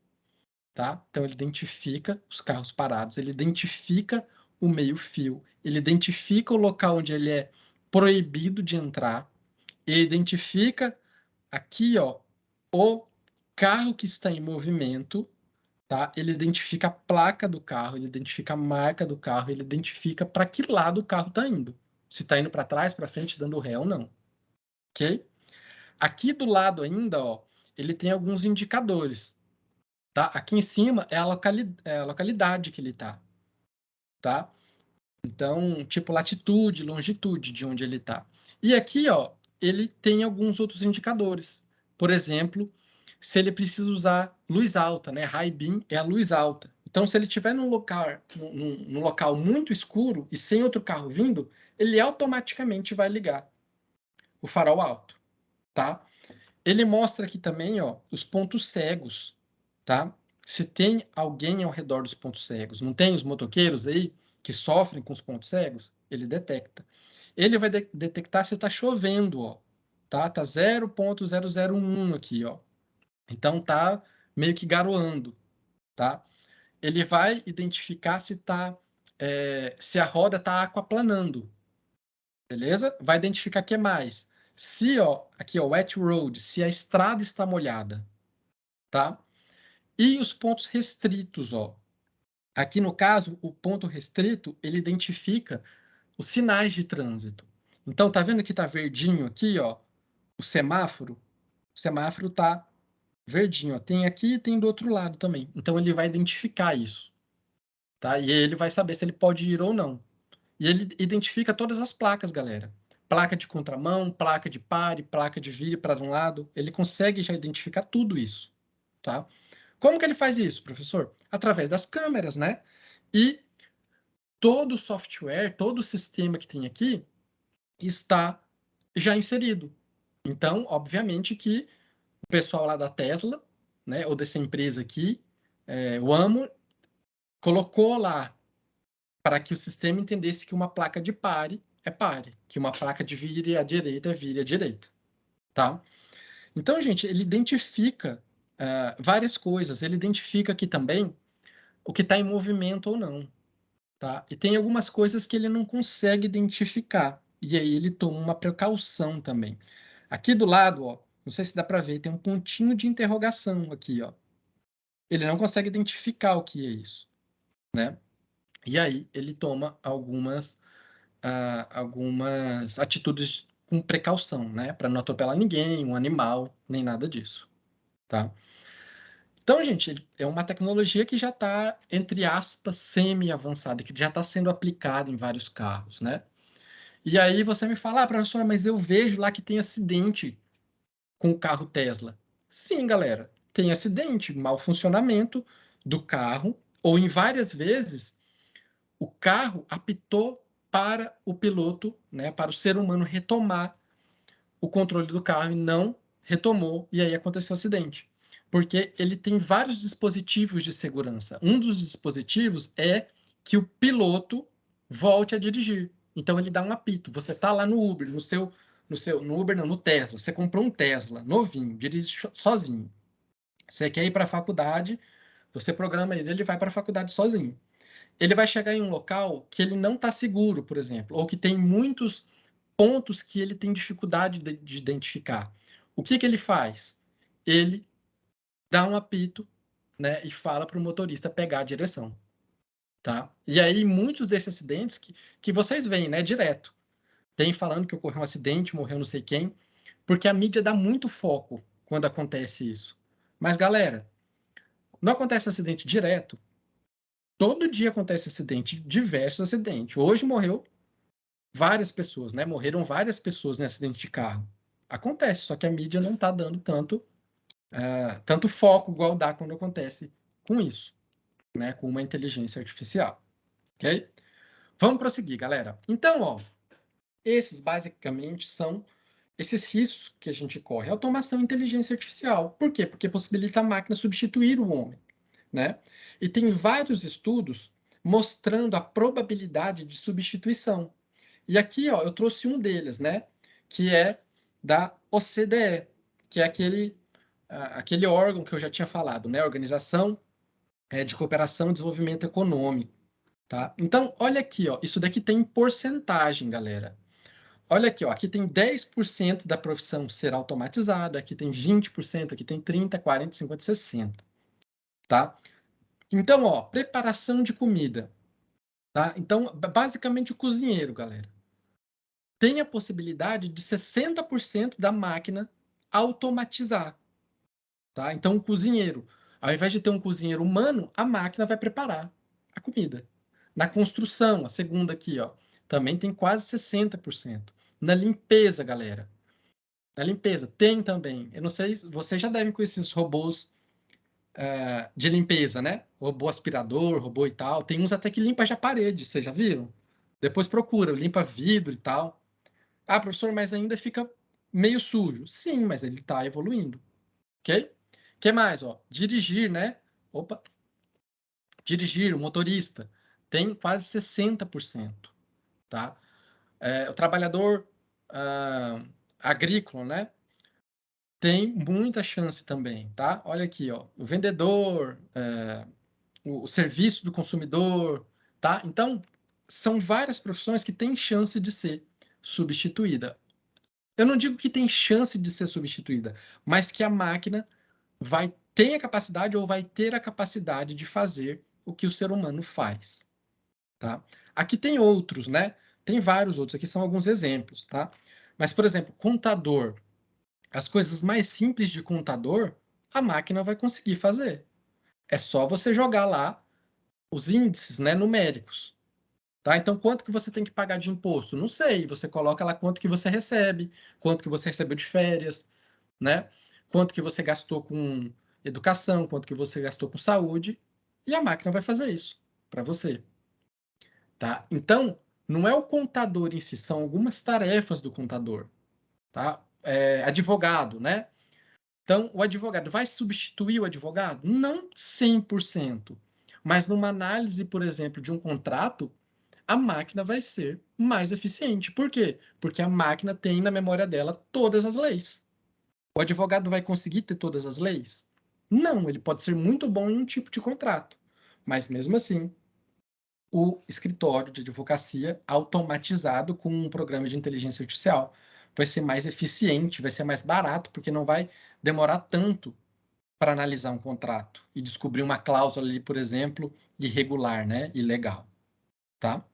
Tá? Então, ele identifica os carros parados, ele identifica o meio-fio, ele identifica o local onde ele é proibido de entrar, ele identifica aqui, ó, o carro que está em movimento, tá? Ele identifica a placa do carro, ele identifica a marca do carro, ele identifica para que lado o carro está indo. Se está indo para trás, para frente, dando ré ou não. Ok? Aqui do lado ainda, ó, ele tem alguns indicadores. Tá? Aqui em cima é a localidade que ele está. Tá? Então, tipo latitude, longitude de onde ele está. E aqui, ó, ele tem alguns outros indicadores. Por exemplo, se ele precisa usar luz alta, né? High beam é a luz alta. Então, se ele estiver num local muito escuro e sem outro carro vindo, ele automaticamente vai ligar o farol alto, tá? Ele mostra aqui também, ó, os pontos cegos, tá? Se tem alguém ao redor dos pontos cegos, não tem os motoqueiros aí que sofrem com os pontos cegos, ele detecta. Ele vai detectar se está chovendo, ó, tá? Tá 0.001 aqui, ó. Então tá meio que garoando, tá? Ele vai identificar se a roda tá aquaplanando, beleza? Vai identificar o que mais? Se, ó, aqui, ó, wet road, se a estrada está molhada, tá? E os pontos restritos, ó. Aqui no caso, o ponto restrito, ele identifica os sinais de trânsito. Então, tá vendo que tá verdinho aqui, ó, o semáforo? O semáforo tá verdinho, ó. Tem aqui e tem do outro lado também. Então, ele vai identificar isso, tá? E aí ele vai saber se ele pode ir ou não. E ele identifica todas as placas, galera. Placa de contramão, placa de pare, placa de vire para um lado. Ele consegue já identificar tudo isso, tá? Como que ele faz isso, professor? Através das câmeras, né? E todo o software, todo o sistema que tem aqui está já inserido. Então, obviamente que o pessoal lá da Tesla, né, ou dessa empresa aqui, o Amo, colocou lá para que o sistema entendesse que uma placa de pare é pare, que uma placa de vire à direita é vire à direita, tá? Então, gente, ele identifica várias coisas. Ele identifica aqui também o que está em movimento ou não, tá? E tem algumas coisas que ele não consegue identificar. E aí ele toma uma precaução também. Aqui do lado, ó, não sei se dá para ver, tem um pontinho de interrogação aqui, ó. Ele não consegue identificar o que é isso, né? E aí ele toma algumas atitudes com precaução, né? Para não atropelar ninguém, um animal, nem nada disso, tá? Então, gente, é uma tecnologia que já está, entre aspas, semi-avançada, que já está sendo aplicada em vários carros, né? E aí você me fala, professor, mas eu vejo lá que tem acidente com o carro Tesla. Sim, galera, tem acidente, mau funcionamento do carro, ou em várias vezes o carro apitou para o piloto, né, para o ser humano retomar o controle do carro e não retomou, e aí aconteceu o acidente. Porque ele tem vários dispositivos de segurança. Um dos dispositivos é que o piloto volte a dirigir. Então ele dá um apito. Você está lá no Uber, no Uber não, no Tesla. Você comprou um Tesla novinho, dirige sozinho. Você quer ir para a faculdade, você programa ele vai para a faculdade sozinho. Ele vai chegar em um local que ele não está seguro, por exemplo, ou que tem muitos pontos que ele tem dificuldade de identificar. O que ele faz? Ele dá um apito, né, e fala para o motorista pegar a direção. Tá? E aí, muitos desses acidentes que vocês veem, né, direto. Tem falando que ocorreu um acidente, morreu não sei quem, porque a mídia dá muito foco quando acontece isso. Mas, galera, não acontece acidente direto. Todo dia acontece acidente, diversos acidentes. Hoje morreu várias pessoas, né? Morreram várias pessoas nesse acidente de carro. Acontece, só que a mídia não está dando tanto foco igual dá quando acontece com isso, né? Com uma inteligência artificial. Ok? Vamos prosseguir, galera. Então, ó, esses basicamente são esses riscos que a gente corre. Automação e inteligência artificial. Por quê? Porque possibilita a máquina substituir o homem, né? E tem vários estudos mostrando a probabilidade de substituição. E aqui, ó, eu trouxe um deles, né? Que é da OCDE, que é aquele órgão que eu já tinha falado, né? Organização de Cooperação e Desenvolvimento Econômico, tá? Então, olha aqui, ó, isso daqui tem porcentagem, galera. Olha aqui, ó, aqui tem 10% da profissão ser automatizada, aqui tem 20%, aqui tem 30%, 40%, 50%, 60%, tá? Então, ó, preparação de comida, tá? Então, basicamente o cozinheiro, galera, tem a possibilidade de 60% da máquina automatizar, tá? Então, o cozinheiro, ao invés de ter um cozinheiro humano, a máquina vai preparar a comida. Na construção, a segunda aqui, ó, também tem quase 60%. Na limpeza, galera, na limpeza, tem também. Eu não sei, vocês já devem conhecer esses robôs de limpeza, né? Robô aspirador, robô e tal. Tem uns até que limpa já a parede, vocês já viram? Depois procura, limpa vidro e tal. Ah, professor, mas ainda fica meio sujo. Sim, mas ele está evoluindo. Ok? O que mais? Ó? Dirigir, né? Opa! Dirigir, o motorista, tem quase 60%. Tá? O trabalhador agrícola, né? Tem muita chance também, tá? Olha aqui, ó, o vendedor, o serviço do consumidor, tá? Então, são várias profissões que têm chance de ser substituída. Eu não digo que tem chance de ser substituída, mas que a máquina tem a capacidade ou vai ter a capacidade de fazer o que o ser humano faz, tá? Aqui tem outros, né? Tem vários outros, aqui são alguns exemplos, tá? Mas, por exemplo, contador. As coisas mais simples de contador, a máquina vai conseguir fazer. É só você jogar lá os índices, né, numéricos. Tá? Então, quanto que você tem que pagar de imposto? Não sei. Você coloca lá quanto que você recebe, quanto que você recebeu de férias, né? Quanto que você gastou com educação, quanto que você gastou com saúde, e a máquina vai fazer isso para você. Tá? Então, não é o contador em si, são algumas tarefas do contador. Tá? Advogado, né? Então, o advogado vai substituir o advogado? Não 100%. Mas numa análise, por exemplo, de um contrato, a máquina vai ser mais eficiente. Por quê? Porque a máquina tem na memória dela todas as leis. O advogado vai conseguir ter todas as leis? Não, ele pode ser muito bom em um tipo de contrato. Mas mesmo assim, o escritório de advocacia automatizado com um programa de inteligência artificial vai ser mais eficiente, vai ser mais barato, porque não vai demorar tanto para analisar um contrato e descobrir uma cláusula ali, por exemplo, irregular, né? Ilegal, tá?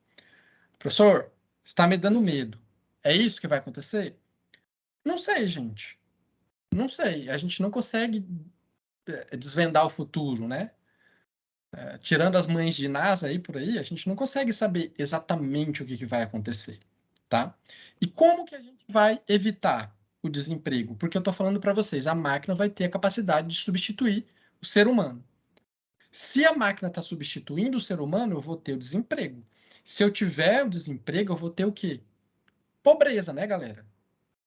Professor, está me dando medo. É isso que vai acontecer? Não sei, gente. Não sei. A gente não consegue desvendar o futuro, né? Tirando as mães de NASA aí por aí, a gente não consegue saber exatamente o que vai acontecer, tá? E como que a gente vai evitar o desemprego? Porque eu estou falando para vocês, a máquina vai ter a capacidade de substituir o ser humano. Se a máquina está substituindo o ser humano, eu vou ter o desemprego. Se eu tiver o desemprego, eu vou ter o quê? Pobreza, né, galera?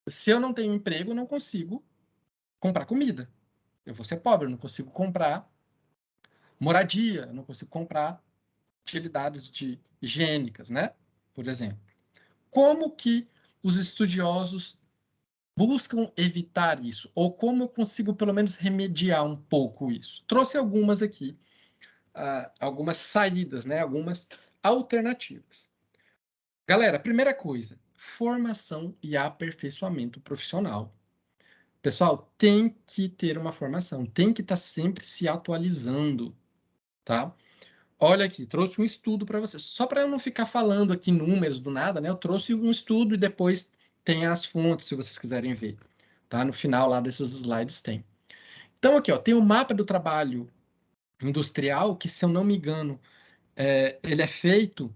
Se eu não tenho emprego, eu não consigo comprar comida. Eu vou ser pobre, eu não consigo comprar moradia, eu não consigo comprar utilidades higiênicas, né? Por exemplo. como que os estudiosos buscam evitar isso? Ou como eu consigo, pelo menos, remediar um pouco isso? Trouxe algumas aqui, algumas saídas, né? Algumas alternativas. Galera, primeira coisa, formação e aperfeiçoamento profissional. Pessoal, tem que ter uma formação, tem que estar sempre se atualizando, tá? Olha aqui, trouxe um estudo para vocês. Só para eu não ficar falando aqui números do nada, né? Eu trouxe um estudo e depois tem as fontes, se vocês quiserem ver. Tá? No final lá desses slides tem. Então aqui, ó, tem o mapa do trabalho industrial, que se eu não me engano, ele é feito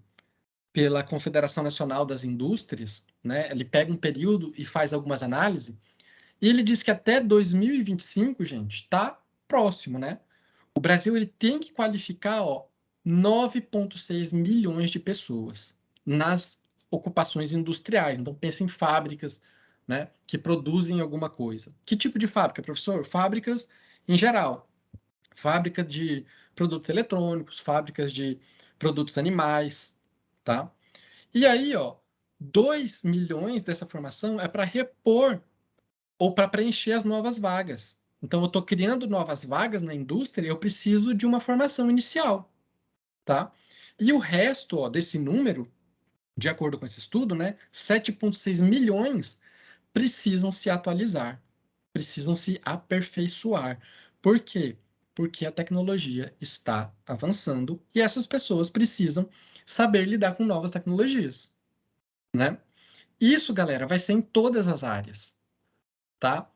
pela Confederação Nacional das Indústrias, né? Ele pega um período e faz algumas análises, e ele diz que até 2025, gente, tá próximo, né? O Brasil ele tem que qualificar, ó, 9,6 milhões de pessoas nas ocupações industriais. Então, pensa em fábricas, né, que produzem alguma coisa. Que tipo de fábrica, professor? Fábricas em geral. Fábrica de produtos eletrônicos, fábricas de produtos animais, tá? E aí, ó, 2 milhões dessa formação é para repor ou para preencher as novas vagas. Então, eu estou criando novas vagas na indústria, eu preciso de uma formação inicial, tá? E o resto, ó, desse número, de acordo com esse estudo, né, 7,6 milhões precisam se atualizar, precisam se aperfeiçoar. Por quê? Porque a tecnologia está avançando e essas pessoas precisam saber lidar com novas tecnologias, né? Isso, galera, vai ser em todas as áreas, tá?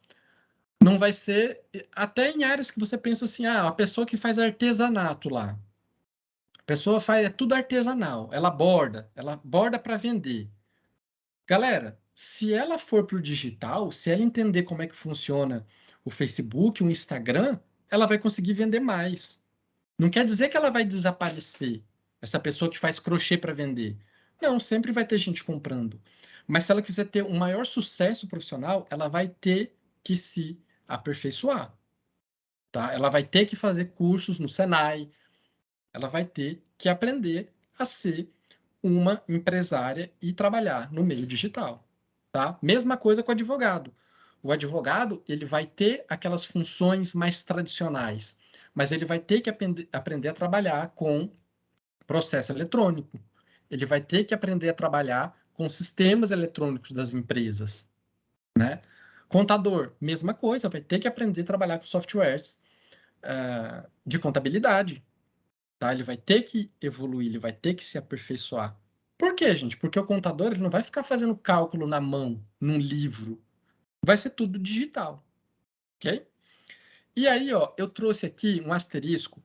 Não vai ser até em áreas que você pensa assim, a pessoa que faz artesanato lá, a pessoa faz tudo artesanal, ela borda para vender. Galera, se ela for para o digital, se ela entender como é que funciona o Facebook, o Instagram, ela vai conseguir vender mais. Não quer dizer que ela vai desaparecer, essa pessoa que faz crochê para vender. Não, sempre vai ter gente comprando. Mas se ela quiser ter um maior sucesso profissional, ela vai ter que se aperfeiçoar, tá? Ela vai ter que fazer cursos no Senai, ela vai ter que aprender a ser uma empresária e trabalhar no meio digital, tá? Mesma coisa com o advogado. O advogado, ele vai ter aquelas funções mais tradicionais, mas ele vai ter que aprender a trabalhar com processo eletrônico. Ele vai ter que aprender a trabalhar com sistemas eletrônicos das empresas, né? Contador, mesma coisa, vai ter que aprender a trabalhar com softwares de contabilidade, tá? Ele vai ter que evoluir, ele vai ter que se aperfeiçoar. Por quê, gente? Porque o contador ele não vai ficar fazendo cálculo na mão, num livro. Vai ser tudo digital, ok? E aí, ó, eu trouxe aqui um asterisco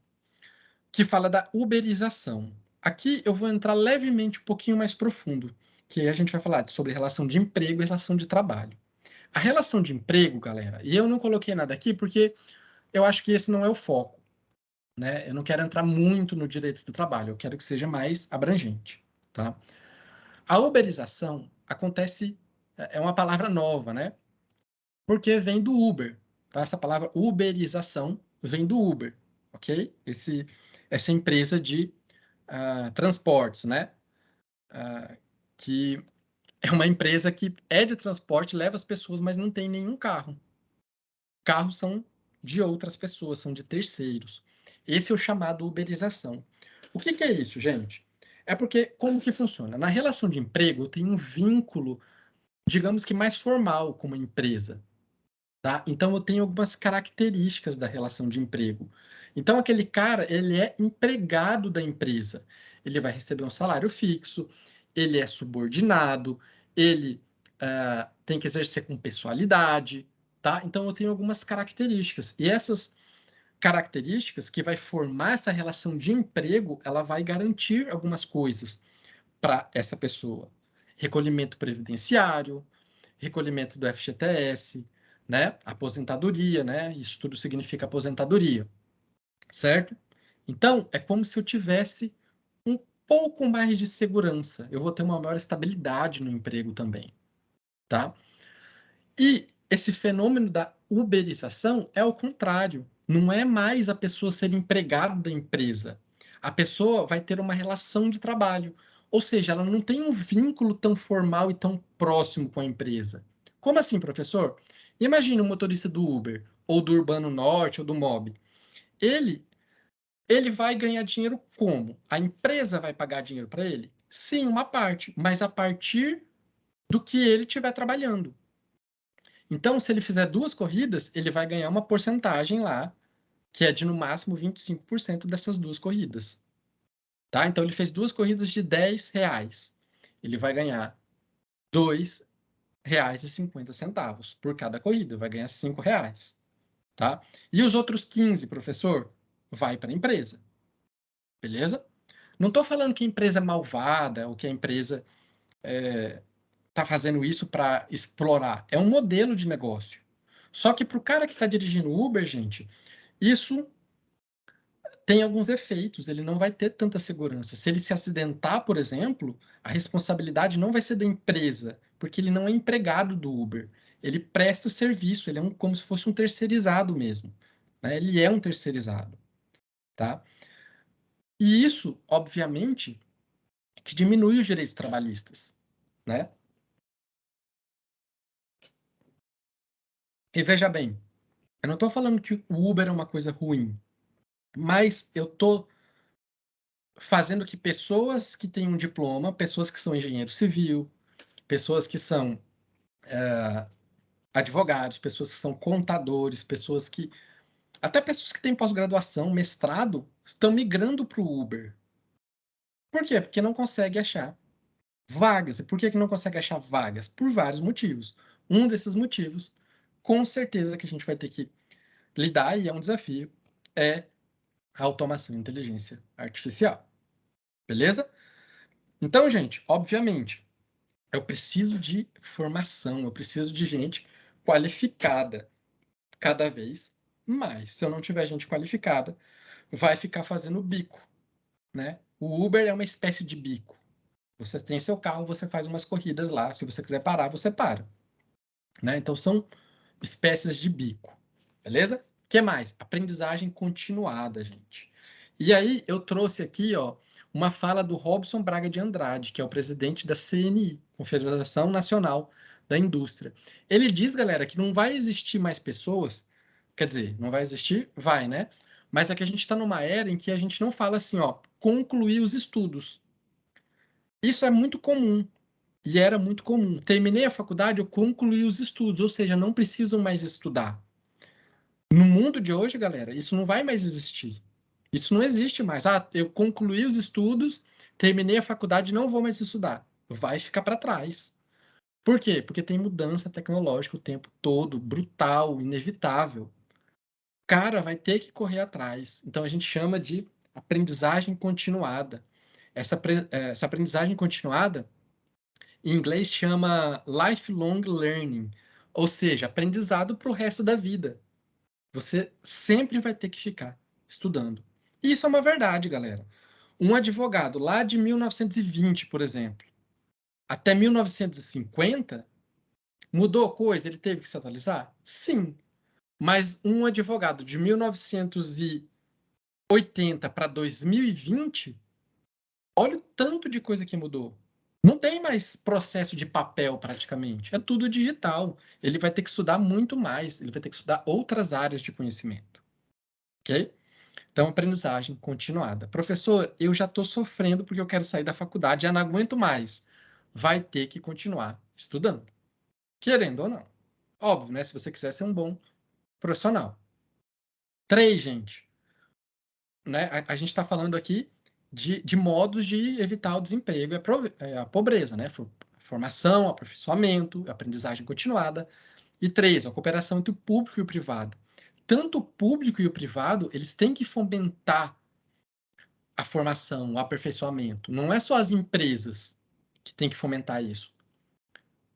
que fala da uberização. Aqui eu vou entrar levemente um pouquinho mais profundo, que aí a gente vai falar sobre relação de emprego e relação de trabalho. A relação de emprego, galera, e eu não coloquei nada aqui porque eu acho que esse não é o foco, né? Eu não quero entrar muito no direito do trabalho, eu quero que seja mais abrangente, tá? A uberização acontece, é uma palavra nova, né? Porque vem do Uber, tá? Essa palavra uberização vem do Uber, ok? Essa empresa de transportes, né? Que é uma empresa que é de transporte, leva as pessoas, mas não tem nenhum carro. Carros são de outras pessoas, são de terceiros. Esse é o chamado uberização. O que é isso, gente? É porque, como que funciona? Na relação de emprego, tem um vínculo, digamos que mais formal com uma empresa, tá? Então, eu tenho algumas características da relação de emprego. Então, aquele cara, ele é empregado da empresa. Ele vai receber um salário fixo, ele é subordinado, ele tem que exercer com pessoalidade, tá? Então, eu tenho algumas características. E essas características que vai formar essa relação de emprego, ela vai garantir algumas coisas para essa pessoa. Recolhimento previdenciário, recolhimento do FGTS, né? Aposentadoria, né? Isso tudo significa aposentadoria, certo? Então, é como se eu tivesse um pouco mais de segurança. Eu vou ter uma maior estabilidade no emprego também, tá? E esse fenômeno da uberização é o contrário. Não é mais a pessoa ser empregada da empresa. A pessoa vai ter uma relação de trabalho, Ou seja, ela não tem um vínculo tão formal e tão próximo com a empresa. Como assim, professor? Imagine um motorista do Uber, ou do Urbano Norte, ou do Mob. Ele vai ganhar dinheiro como? A empresa vai pagar dinheiro para ele? Sim, uma parte, mas a partir do que ele estiver trabalhando. Então, se ele fizer 2 corridas, ele vai ganhar uma porcentagem lá, que é de no máximo 25% dessas 2 corridas. Tá? Então, ele fez 2 corridas de R$10. Ele vai ganhar R$2,50 por cada corrida, vai ganhar R$5. Tá? E os outros 15, professor, vai para a empresa. Beleza? Não estou falando que a empresa é malvada ou que a empresa está fazendo isso para explorar. É um modelo de negócio. Só que para o cara que está dirigindo Uber, gente, isso tem alguns efeitos. Ele não vai ter tanta segurança. Se ele se acidentar, por exemplo, a responsabilidade não vai ser da empresa, porque ele não é empregado do Uber. Ele presta serviço, ele é como se fosse um terceirizado mesmo. Né? Ele é um terceirizado. Tá? E isso, obviamente, que diminui os direitos trabalhistas. Né? E veja bem, eu não estou falando que o Uber é uma coisa ruim, mas eu estou fazendo que pessoas que têm um diploma, pessoas que são engenheiro civil, pessoas que são advogados, pessoas que são contadores, até pessoas que têm pós-graduação, mestrado, estão migrando para o Uber. Por quê? Porque não consegue achar vagas. E por que não consegue achar vagas? Por vários motivos. Um desses motivos, com certeza que a gente vai ter que lidar, e é um desafio, é a automação e inteligência artificial. Beleza? Então, gente, obviamente, eu preciso de formação, eu preciso de gente qualificada cada vez mais. Se eu não tiver gente qualificada, vai ficar fazendo bico, né? O Uber é uma espécie de bico. Você tem seu carro, você faz umas corridas lá. Se você quiser parar, você para. Né? Então, são espécies de bico. Beleza? O que mais? Aprendizagem continuada, gente. E aí, eu trouxe aqui, ó, uma fala do Robson Braga de Andrade, que é o presidente da CNI, Confederação Nacional da Indústria. Ele diz, galera, que não vai existir mais pessoas, quer dizer, não vai existir? Vai, né? Mas é que a gente está numa era em que a gente não fala assim, ó, concluir os estudos. Isso é muito comum. E era muito comum. Terminei a faculdade, eu concluí os estudos, ou seja, não precisam mais estudar. No mundo de hoje, galera, isso não vai mais existir. Isso não existe mais. Ah, eu concluí os estudos, terminei a faculdade, não vou mais estudar. Vai ficar para trás. Por quê? Porque tem mudança tecnológica o tempo todo, brutal, inevitável. Cara, vai ter que correr atrás. Então a gente chama de aprendizagem continuada. Essa aprendizagem continuada, em inglês, chama lifelong learning, ou seja, aprendizado para o resto da vida. Você sempre vai ter que ficar estudando. E isso é uma verdade, galera. Um advogado lá de 1920, por exemplo, até 1950, mudou coisa? Ele teve que se atualizar? Sim. Mas um advogado de 1980 para 2020, olha o tanto de coisa que mudou. Não tem mais processo de papel praticamente, é tudo digital. Ele vai ter que estudar muito mais, ele vai ter que estudar outras áreas de conhecimento. Ok? Então, aprendizagem continuada. Professor, eu já estou sofrendo porque eu quero sair da faculdade, já não aguento mais. Vai ter que continuar estudando, querendo ou não. Óbvio, né? Se você quiser ser um bom profissional. 3, gente. Né? A gente está falando aqui de modos de evitar o desemprego e a pobreza, né? Formação, aperfeiçoamento, aprendizagem continuada. E 3, a cooperação entre o público e o privado. Tanto o público e o privado, eles têm que fomentar a formação, o aperfeiçoamento. Não é só as empresas que têm que fomentar isso.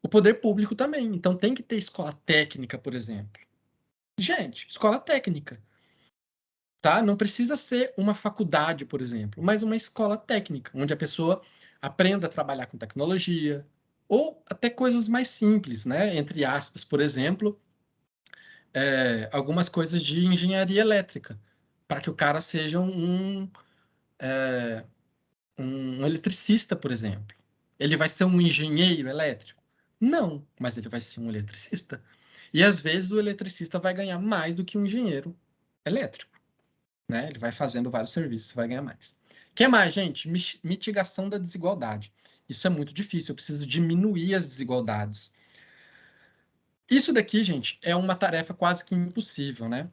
O poder público também. Então tem que ter escola técnica, por exemplo. Gente, escola técnica. Tá? Não precisa ser uma faculdade, por exemplo, mas uma escola técnica, onde a pessoa aprenda a trabalhar com tecnologia, ou até coisas mais simples, né? Entre aspas, por exemplo, algumas coisas de engenharia elétrica, para que o cara seja um um eletricista, por exemplo. Ele vai ser um engenheiro elétrico? Não, mas ele vai ser um eletricista. E às vezes o eletricista vai ganhar mais do que um engenheiro elétrico, né? Ele vai fazendo vários serviços, vai ganhar mais. O que mais, gente? Mitigação da desigualdade. Isso é muito difícil, eu preciso diminuir as desigualdades. Isso daqui, gente, é uma tarefa quase que impossível, né?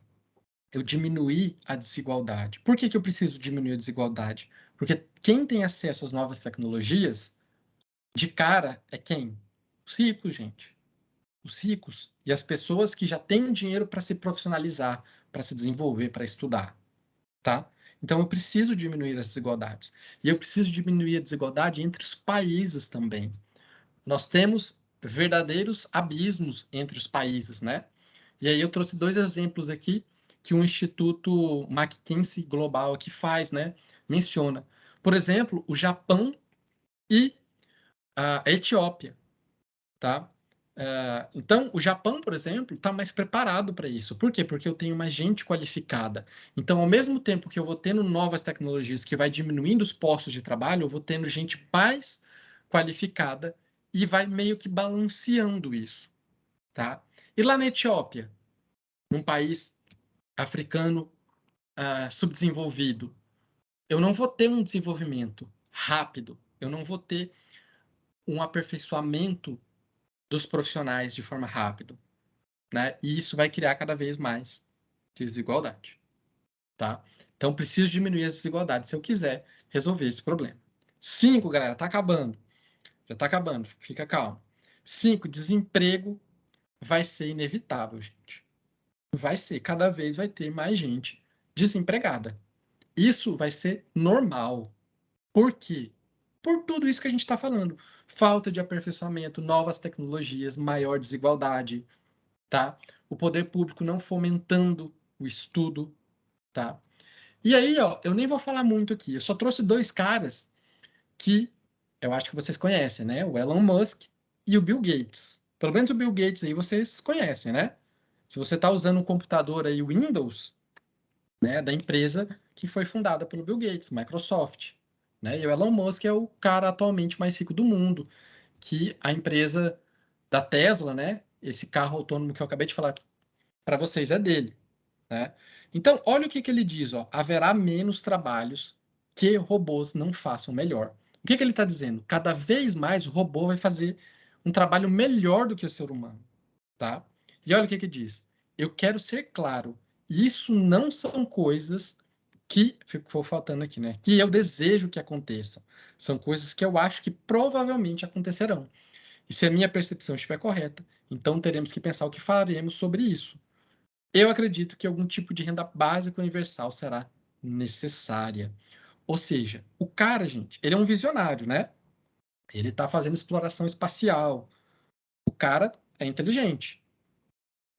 Eu diminuir a desigualdade. Por que que eu preciso diminuir a desigualdade? Porque quem tem acesso às novas tecnologias, de cara, é quem? Os ricos, gente. Os ricos e as pessoas que já têm dinheiro para se profissionalizar, para se desenvolver, para estudar, tá? Então eu preciso diminuir as desigualdades. E eu preciso diminuir a desigualdade entre os países também. Nós temos verdadeiros abismos entre os países, né? E aí eu trouxe 2 exemplos aqui que o Instituto McKinsey Global aqui faz, né? Menciona. Por exemplo, o Japão e a Etiópia, tá? Então, o Japão, por exemplo, está mais preparado para isso. Por quê? Porque eu tenho mais gente qualificada. Então, ao mesmo tempo que eu vou tendo novas tecnologias que vai diminuindo os postos de trabalho, eu vou tendo gente mais qualificada e vai meio que balanceando isso, tá? E lá na Etiópia, num país africano subdesenvolvido, eu não vou ter um desenvolvimento rápido, eu não vou ter um aperfeiçoamento dos profissionais de forma rápida, né? E isso vai criar cada vez mais desigualdade, tá? Então, preciso diminuir as desigualdades se eu quiser resolver esse problema. 5, galera, tá acabando. Já tá acabando, fica calmo. 5, desemprego vai ser inevitável, gente. Vai ser, cada vez vai ter mais gente desempregada. Isso vai ser normal. Por quê? Por tudo isso que a gente está falando. Falta de aperfeiçoamento, novas tecnologias, maior desigualdade, tá? O poder público não fomentando o estudo, tá? E aí, ó, eu nem vou falar muito aqui. Eu só trouxe 2 caras que eu acho que vocês conhecem, né? O Elon Musk e o Bill Gates. Pelo menos o Bill Gates aí vocês conhecem, né? Se você está usando um computador aí Windows, né, da empresa que foi fundada pelo Bill Gates, Microsoft, né? E o Elon Musk é o cara atualmente mais rico do mundo, que a empresa da Tesla, né, esse carro autônomo que eu acabei de falar para vocês é dele, né? Então, olha o que que ele diz, ó, haverá menos trabalhos que robôs não façam melhor. O que que ele está dizendo? Cada vez mais o robô vai fazer um trabalho melhor do que o ser humano, tá? E olha o que que diz. Eu quero ser claro, isso não são coisas que ficou faltando aqui, né? Que eu desejo que aconteçam. São coisas que eu acho que provavelmente acontecerão. E se a minha percepção estiver correta, então teremos que pensar o que faremos sobre isso. Eu acredito que algum tipo de renda básica universal será necessária. Ou seja, o cara, gente, ele é um visionário, né? Ele está fazendo exploração espacial. O cara é inteligente.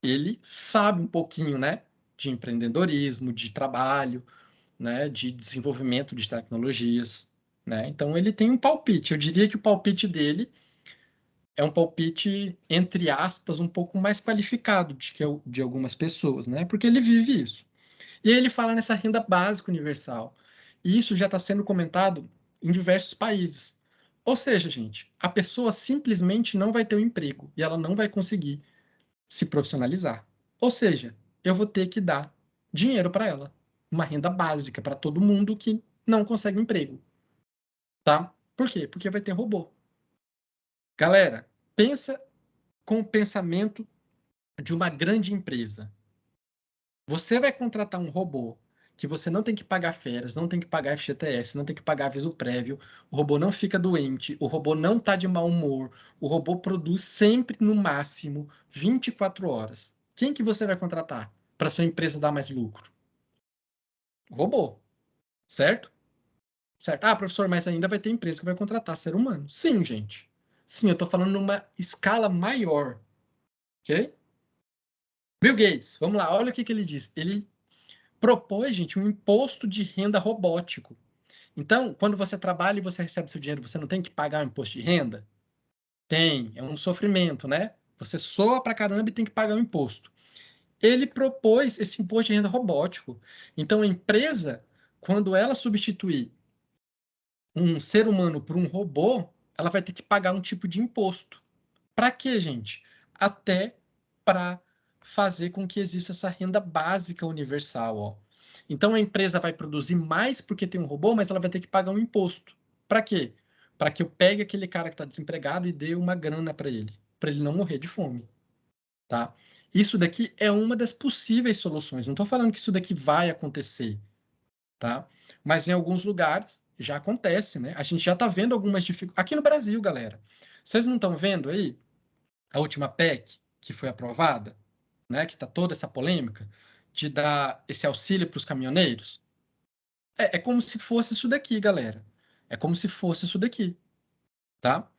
Ele sabe um pouquinho, né? De empreendedorismo, de trabalho, né? De desenvolvimento de tecnologias, né? Então ele tem um palpite. Eu diria que o palpite dele é um palpite, entre aspas, um pouco mais qualificado de algumas pessoas, né? Porque ele vive isso. E aí ele fala nessa renda básica universal. E isso já está sendo comentado em diversos países. Ou seja, gente, a pessoa simplesmente não vai ter um emprego e ela não vai conseguir se profissionalizar. Ou seja, eu vou ter que dar dinheiro para ela, uma renda básica para todo mundo que não consegue um emprego, tá? Por quê? Porque vai ter robô. Galera, pensa com o pensamento de uma grande empresa. Você vai contratar um robô que você não tem que pagar férias, não tem que pagar FGTS, não tem que pagar aviso prévio, o robô não fica doente, o robô não está de mau humor, o robô produz sempre no máximo 24 horas. Quem que você vai contratar para sua empresa dar mais lucro? O robô, certo? Certo. Ah, professor, mas ainda vai ter empresa que vai contratar ser humano. Sim, gente. Sim, eu estou falando numa escala maior, ok? Bill Gates, vamos lá, olha o que ele diz. Ele propôs, gente, um imposto de renda robótico. Então, quando você trabalha e você recebe seu dinheiro, você não tem que pagar um imposto de renda? Tem, é um sofrimento, né? Você soa pra caramba e tem que pagar um imposto. Ele propôs esse imposto de renda robótico. Então, a empresa, quando ela substituir um ser humano por um robô, ela vai ter que pagar um tipo de imposto. Para quê, gente? Até para fazer com que exista essa renda básica universal, ó. Então a empresa vai produzir mais porque tem um robô, mas ela vai ter que pagar um imposto. Para quê? Para que eu pegue aquele cara que está desempregado e dê uma grana para ele não morrer de fome, tá? Isso daqui é uma das possíveis soluções. Não estou falando que isso daqui vai acontecer, tá? Mas em alguns lugares já acontece, né? A gente já está vendo algumas dificuldades. Aqui no Brasil, galera, vocês não estão vendo aí a última PEC que foi aprovada, né? Que está toda essa polêmica de dar esse auxílio para os caminhoneiros? É como se fosse isso daqui, galera. É como se fosse isso daqui, tá?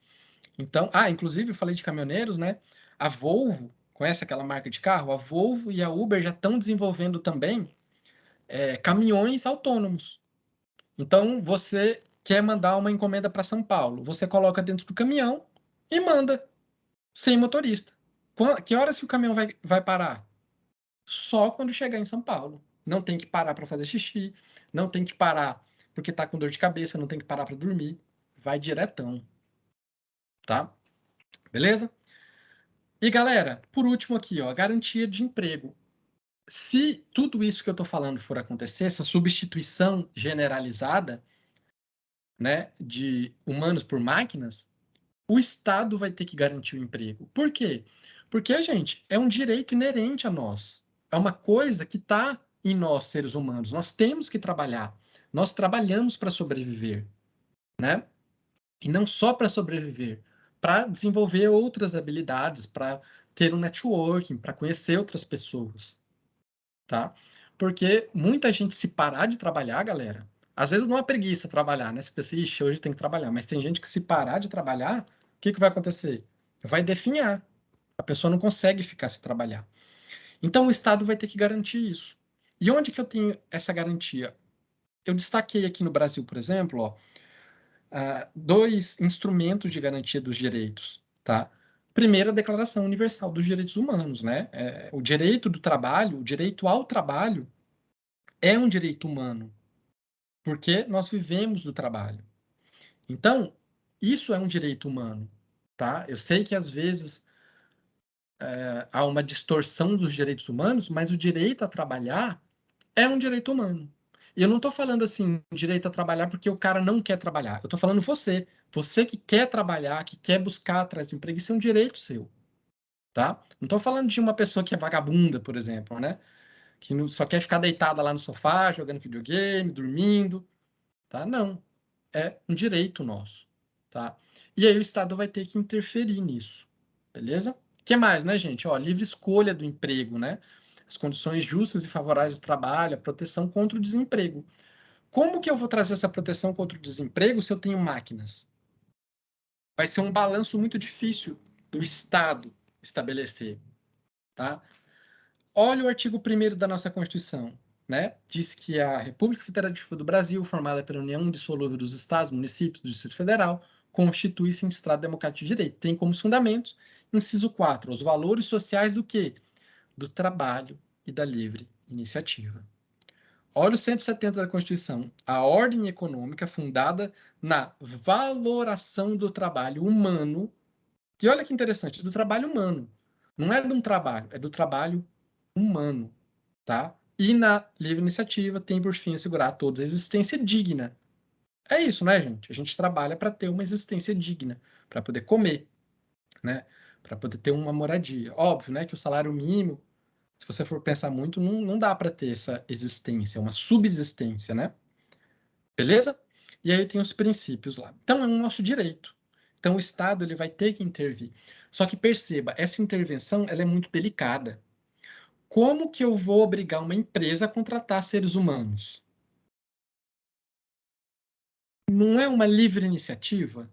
Então, inclusive eu falei de caminhoneiros, né? A Volvo, conhece aquela marca de carro? A Volvo e a Uber já estão desenvolvendo também caminhões autônomos. Então, você quer mandar uma encomenda para São Paulo, você coloca dentro do caminhão e manda, sem motorista. Que horas que o caminhão vai parar? Só quando chegar em São Paulo. Não tem que parar para fazer xixi, não tem que parar porque está com dor de cabeça, não tem que parar para dormir. Vai diretão, tá? Beleza? E galera, por último aqui, ó, garantia de emprego. Se tudo isso que eu estou falando for acontecer, essa substituição generalizada, né, de humanos por máquinas, o Estado vai ter que garantir o emprego. Por quê? Porque, gente, é um direito inerente a nós. É uma coisa que está em nós, seres humanos. Nós temos que trabalhar. Nós trabalhamos para sobreviver, né? E não só para sobreviver, para desenvolver outras habilidades, para ter um networking, para conhecer outras pessoas, tá? Porque muita gente se parar de trabalhar, galera, às vezes não é preguiça trabalhar, né? Você pensa, ixi, hoje tem que trabalhar, mas tem gente que se parar de trabalhar, o que vai acontecer? Vai definhar. A pessoa não consegue ficar sem trabalhar. Então o Estado vai ter que garantir isso. E onde que eu tenho essa garantia? Eu destaquei aqui no Brasil, por exemplo, ó, dois instrumentos de garantia dos direitos, tá? Primeiro, a Declaração Universal dos Direitos Humanos, né? O direito do trabalho, o direito ao trabalho é um direito humano, porque nós vivemos do trabalho. Então, isso é um direito humano, tá? Eu sei que às vezes há uma distorção dos direitos humanos, mas o direito a trabalhar é um direito humano. E eu não estou falando assim, direito a trabalhar porque o cara não quer trabalhar. Eu estou falando você. Você que quer trabalhar, que quer buscar atrás de emprego, isso é um direito seu, tá? Não estou falando de uma pessoa que é vagabunda, por exemplo, né? Que só quer ficar deitada lá no sofá, jogando videogame, dormindo, tá? Não. É um direito nosso, tá? E aí o Estado vai ter que interferir nisso, beleza? O que mais, né, gente? Ó, livre escolha do emprego, né? As condições justas e favoráveis do trabalho, a proteção contra o desemprego. Como que eu vou trazer essa proteção contra o desemprego se eu tenho máquinas? Vai ser um balanço muito difícil do Estado estabelecer, tá? Olha o artigo 1º da nossa Constituição, né? Diz que a República Federativa do Brasil, formada pela União Indissolúvel dos Estados, Municípios do Distrito Federal, constitui-se em Estado Democrático de Direito. Tem como fundamentos, inciso 4, os valores sociais do quê? Do trabalho e da livre iniciativa. Olha o 170 da Constituição. A ordem econômica fundada na valoração do trabalho humano. E olha que interessante, do trabalho humano. Não é de um trabalho, é do trabalho humano, tá? E na livre iniciativa tem por fim assegurar a todos a existência digna. É isso, né, gente? A gente trabalha para ter uma existência digna, para poder comer, né? Para poder ter uma moradia. Óbvio, né, que o salário mínimo, se você for pensar muito, não dá para ter essa existência, uma subsistência, né? Beleza? E aí tem os princípios lá. Então é um nosso direito. Então o Estado ele vai ter que intervir. Só que perceba, essa intervenção ela é muito delicada. Como que eu vou obrigar uma empresa a contratar seres humanos? Não é uma livre iniciativa?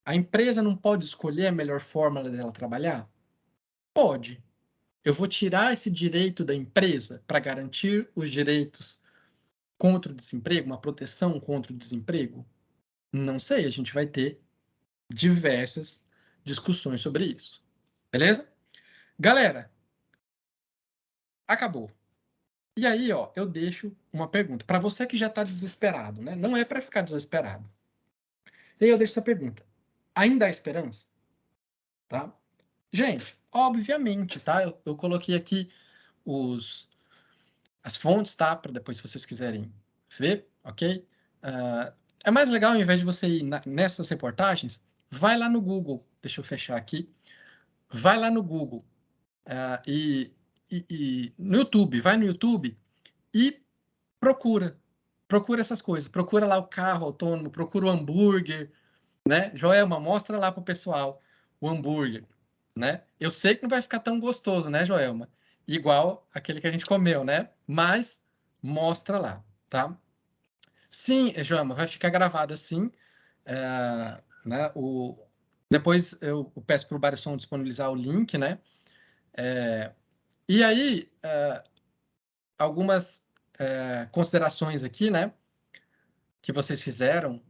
A empresa não pode escolher a melhor forma dela trabalhar? Pode. Eu vou tirar esse direito da empresa para garantir os direitos contra o desemprego, uma proteção contra o desemprego? Não sei, a gente vai ter diversas discussões sobre isso. Beleza? Galera, acabou. E aí, ó, eu deixo uma pergunta para você que já está desesperado, né? Não é para ficar desesperado. E aí eu deixo essa pergunta. Ainda há esperança? Tá? Gente, obviamente, tá? Eu coloquei aqui as fontes, tá? Para depois, se vocês quiserem ver, ok? É mais legal, ao invés de você ir nessas reportagens, vai lá no Google. Deixa eu fechar aqui. Vai lá no Google e no YouTube. Vai no YouTube e procura. Procura essas coisas. Procura lá o carro autônomo, procura o hambúrguer, né? Joelma, mostra lá pro pessoal o hambúrguer, né? Eu sei que não vai ficar tão gostoso, né, Joelma? Igual aquele que a gente comeu, né? Mas mostra lá, tá? Sim, Joelma, vai ficar gravado assim, né? Depois eu peço para o Barisson disponibilizar o link, né? E aí, algumas considerações aqui, né? Que vocês fizeram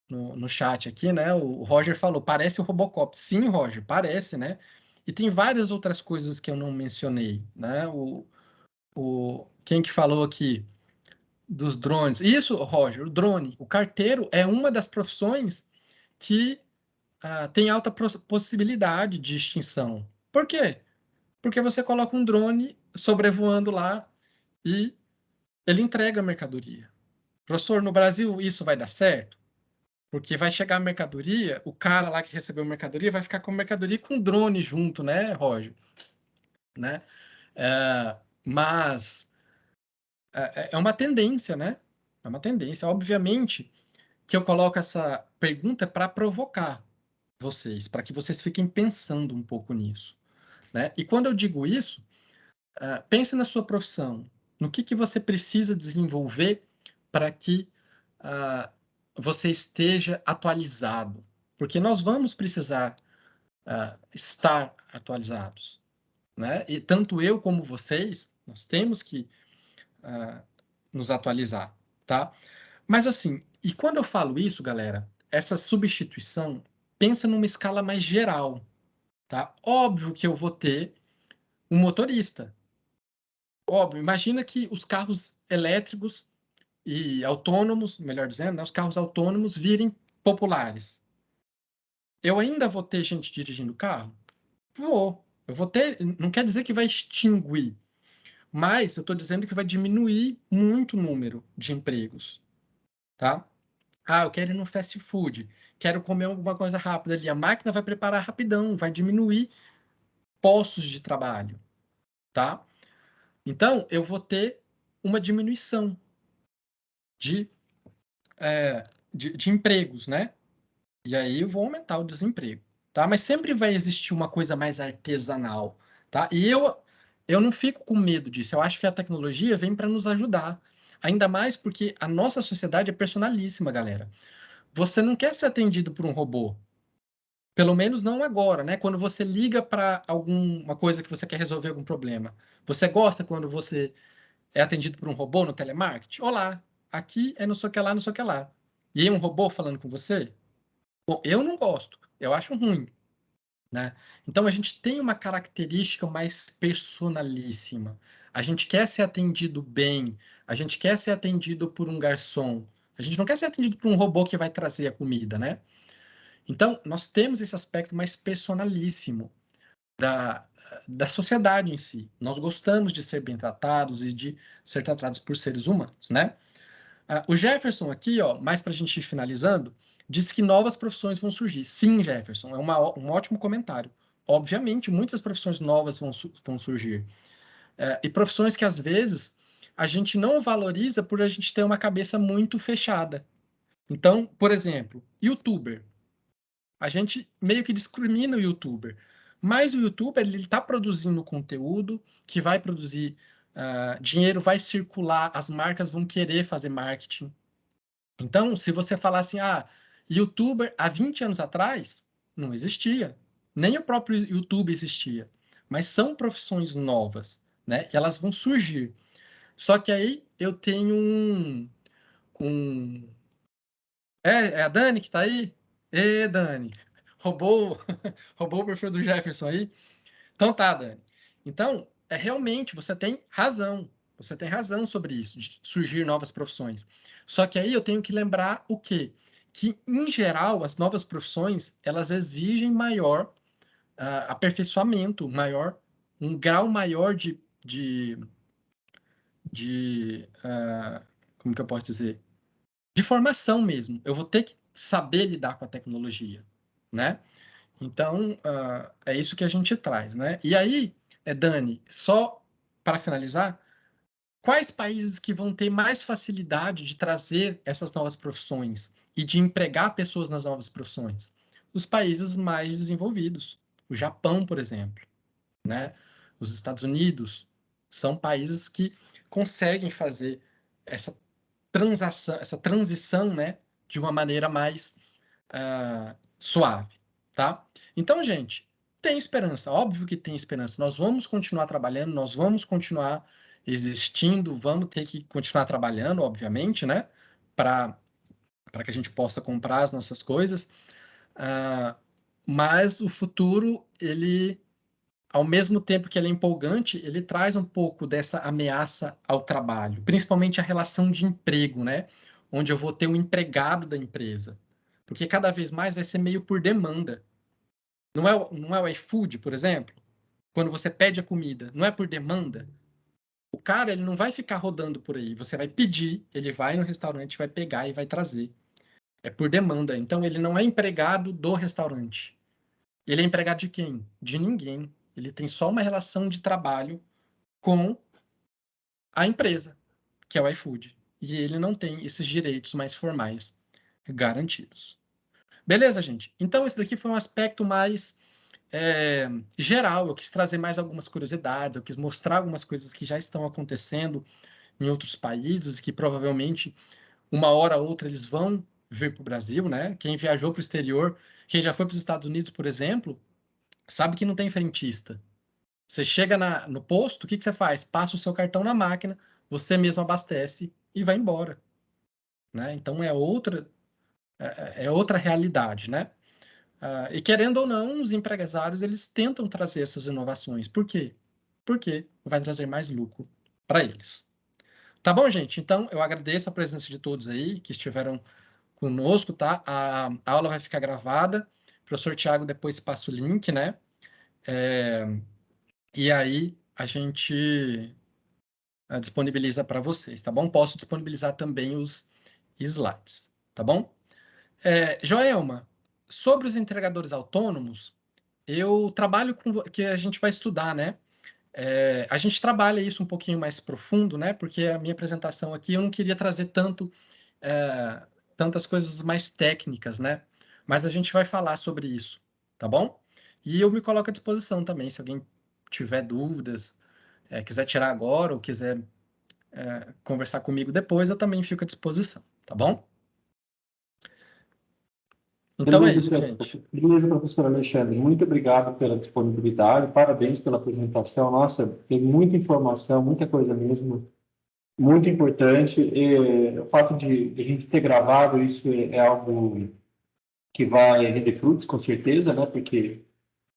no chat aqui, né? O Roger falou, parece o Robocop. Sim, Roger, parece, né? E tem várias outras coisas que eu não mencionei, né? Quem que falou aqui dos drones? Isso, Roger, o drone. O carteiro é uma das profissões que tem alta possibilidade de extinção. Por quê? Porque você coloca um drone sobrevoando lá e ele entrega a mercadoria. Professor, no Brasil isso vai dar certo? Porque vai chegar a mercadoria, o cara lá que recebeu a mercadoria vai ficar com a mercadoria com o drone junto, né, Roger? Né? Mas é uma tendência, né? É uma tendência. Obviamente que eu coloco essa pergunta para provocar vocês, para que vocês fiquem pensando um pouco nisso, né? E quando eu digo isso, pense na sua profissão, no que você precisa desenvolver para que você esteja atualizado, porque nós vamos precisar estar atualizados, né? E tanto eu como vocês, nós temos que nos atualizar, tá? Mas assim, e quando eu falo isso, galera, essa substituição, pensa numa escala mais geral, tá? Óbvio que eu vou ter um motorista. Óbvio, imagina que os carros elétricos e autônomos, melhor dizendo, né, os carros autônomos virem populares. Eu ainda vou ter gente dirigindo carro? Vou. Eu vou ter. Não quer dizer que vai extinguir, mas eu estou dizendo que vai diminuir muito o número de empregos, tá? Eu quero ir no fast food, quero comer alguma coisa rápida ali. A máquina vai preparar rapidão, vai diminuir postos de trabalho, tá? Então, eu vou ter uma diminuição de, de empregos, né? E aí eu vou aumentar o desemprego, tá? Mas sempre vai existir uma coisa mais artesanal, tá? E eu não fico com medo disso. Eu acho que a tecnologia vem para nos ajudar. Ainda mais porque a nossa sociedade é personalíssima, galera. Você não quer ser atendido por um robô. Pelo menos não agora, né? Quando você liga para alguma coisa que você quer resolver algum problema. Você gosta quando você é atendido por um robô no telemarketing? Olá, aqui é não sei o que lá, não sei o que lá. E aí um robô falando com você? Bom, eu não gosto, eu acho ruim, né? Então a gente tem uma característica mais personalíssima. A gente quer ser atendido bem, a gente quer ser atendido por um garçom. A gente não quer ser atendido por um robô que vai trazer a comida, né? Então, nós temos esse aspecto mais personalíssimo da, da sociedade em si. Nós gostamos de ser bem tratados e de ser tratados por seres humanos, né? O Jefferson aqui, ó, mais para a gente ir finalizando, disse que novas profissões vão surgir. Sim, Jefferson, é um ótimo comentário. Obviamente, muitas profissões novas vão surgir. E profissões que, às vezes, a gente não valoriza por a gente ter uma cabeça muito fechada. Então, por exemplo, youtuber. A gente meio que discrimina o youtuber. Mas o youtuber, ele está produzindo conteúdo que vai produzir dinheiro, vai circular, as marcas vão querer fazer marketing. Então, se você falar assim, youtuber há 20 anos atrás, não existia. Nem o próprio YouTube existia. Mas são profissões novas, né? E elas vão surgir. Só que aí eu tenho um... É a Dani que tá aí? Dani. Roubou, roubou o perfil do Jefferson aí? Então tá, Dani. Então, realmente, você tem razão. Você tem razão sobre isso, de surgir novas profissões. Só que aí eu tenho que lembrar o quê? que, em geral, as novas profissões, elas exigem maior aperfeiçoamento, um grau maior como que eu posso dizer? De formação mesmo. Eu vou ter que saber lidar com a tecnologia, né? Então, é isso que a gente traz, né? E aí, Dani, só para finalizar, quais países que vão ter mais facilidade de trazer essas novas profissões e de empregar pessoas nas novas profissões? Os países mais desenvolvidos. O Japão, por exemplo, né? Os Estados Unidos são países que conseguem fazer essa transição, né, de uma maneira mais suave, tá? Então, gente, tem esperança, óbvio que tem esperança. Nós vamos continuar trabalhando, nós vamos continuar existindo, vamos ter que continuar trabalhando, obviamente, né, para que a gente possa comprar as nossas coisas. Mas o futuro, ele, ao mesmo tempo que ele é empolgante, ele traz um pouco dessa ameaça ao trabalho, principalmente a relação de emprego, né? Onde eu vou ter um empregado da empresa. Porque cada vez mais vai ser meio por demanda. Não é o iFood, por exemplo? Quando você pede a comida, não é por demanda? O cara, ele não vai ficar rodando por aí. Você vai pedir, ele vai no restaurante, vai pegar e vai trazer. É por demanda. Então, ele não é empregado do restaurante. Ele é empregado de quem? De ninguém. Ele tem só uma relação de trabalho com a empresa, que é o iFood. E ele não tem esses direitos mais formais garantidos. Beleza, gente? Então, esse daqui foi um aspecto mais geral. Eu quis trazer mais algumas curiosidades, eu quis mostrar algumas coisas que já estão acontecendo em outros países, que provavelmente, uma hora ou outra, eles vão vir para o Brasil, né? Quem viajou para o exterior, quem já foi para os Estados Unidos, por exemplo, sabe que não tem frentista. Você chega no posto, o que você faz? Passa o seu cartão na máquina, você mesmo abastece e vai embora, né? Então é outra realidade, né? E querendo ou não, os empresários eles tentam trazer essas inovações. Por quê? Porque vai trazer mais lucro para eles. Tá bom, gente? Então eu agradeço a presença de todos aí que estiveram conosco, tá? A aula vai ficar gravada. O professor Tiago depois passa o link, né? E aí a gente disponibiliza para vocês, tá bom? Posso disponibilizar também os slides, tá bom? Joelma, sobre os entregadores autônomos, eu trabalho com que a gente vai estudar, né? A gente trabalha isso um pouquinho mais profundo, né? Porque a minha apresentação aqui eu não queria trazer tantas coisas mais técnicas, né? Mas a gente vai falar sobre isso, tá bom? E eu me coloco à disposição também, se alguém tiver dúvidas, quiser tirar agora ou quiser conversar comigo depois, eu também fico à disposição, tá bom? Então é isso, gente. Beleza, professor Alexandre. Muito obrigado pela disponibilidade, parabéns pela apresentação. Nossa, tem muita informação, muita coisa mesmo, muito importante. E o fato de a gente ter gravado isso é algo que vai render frutos, com certeza, né? Porque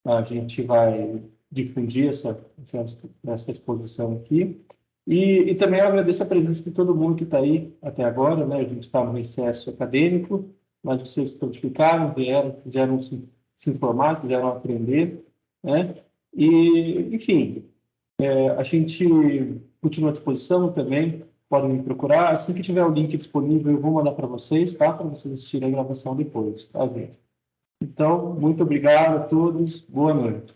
a gente vai difundir essa exposição aqui. E também eu agradeço a presença de todo mundo que está aí até agora, né? A gente está no recesso acadêmico, mas vocês se prontificaram, vieram, quiseram se informar, quiseram aprender, né? E, enfim, a gente continua à disposição também, podem me procurar. Assim que tiver o link disponível, eu vou mandar para vocês, tá? Para vocês assistirem a gravação depois, tá, gente? Então, muito obrigado a todos, boa noite.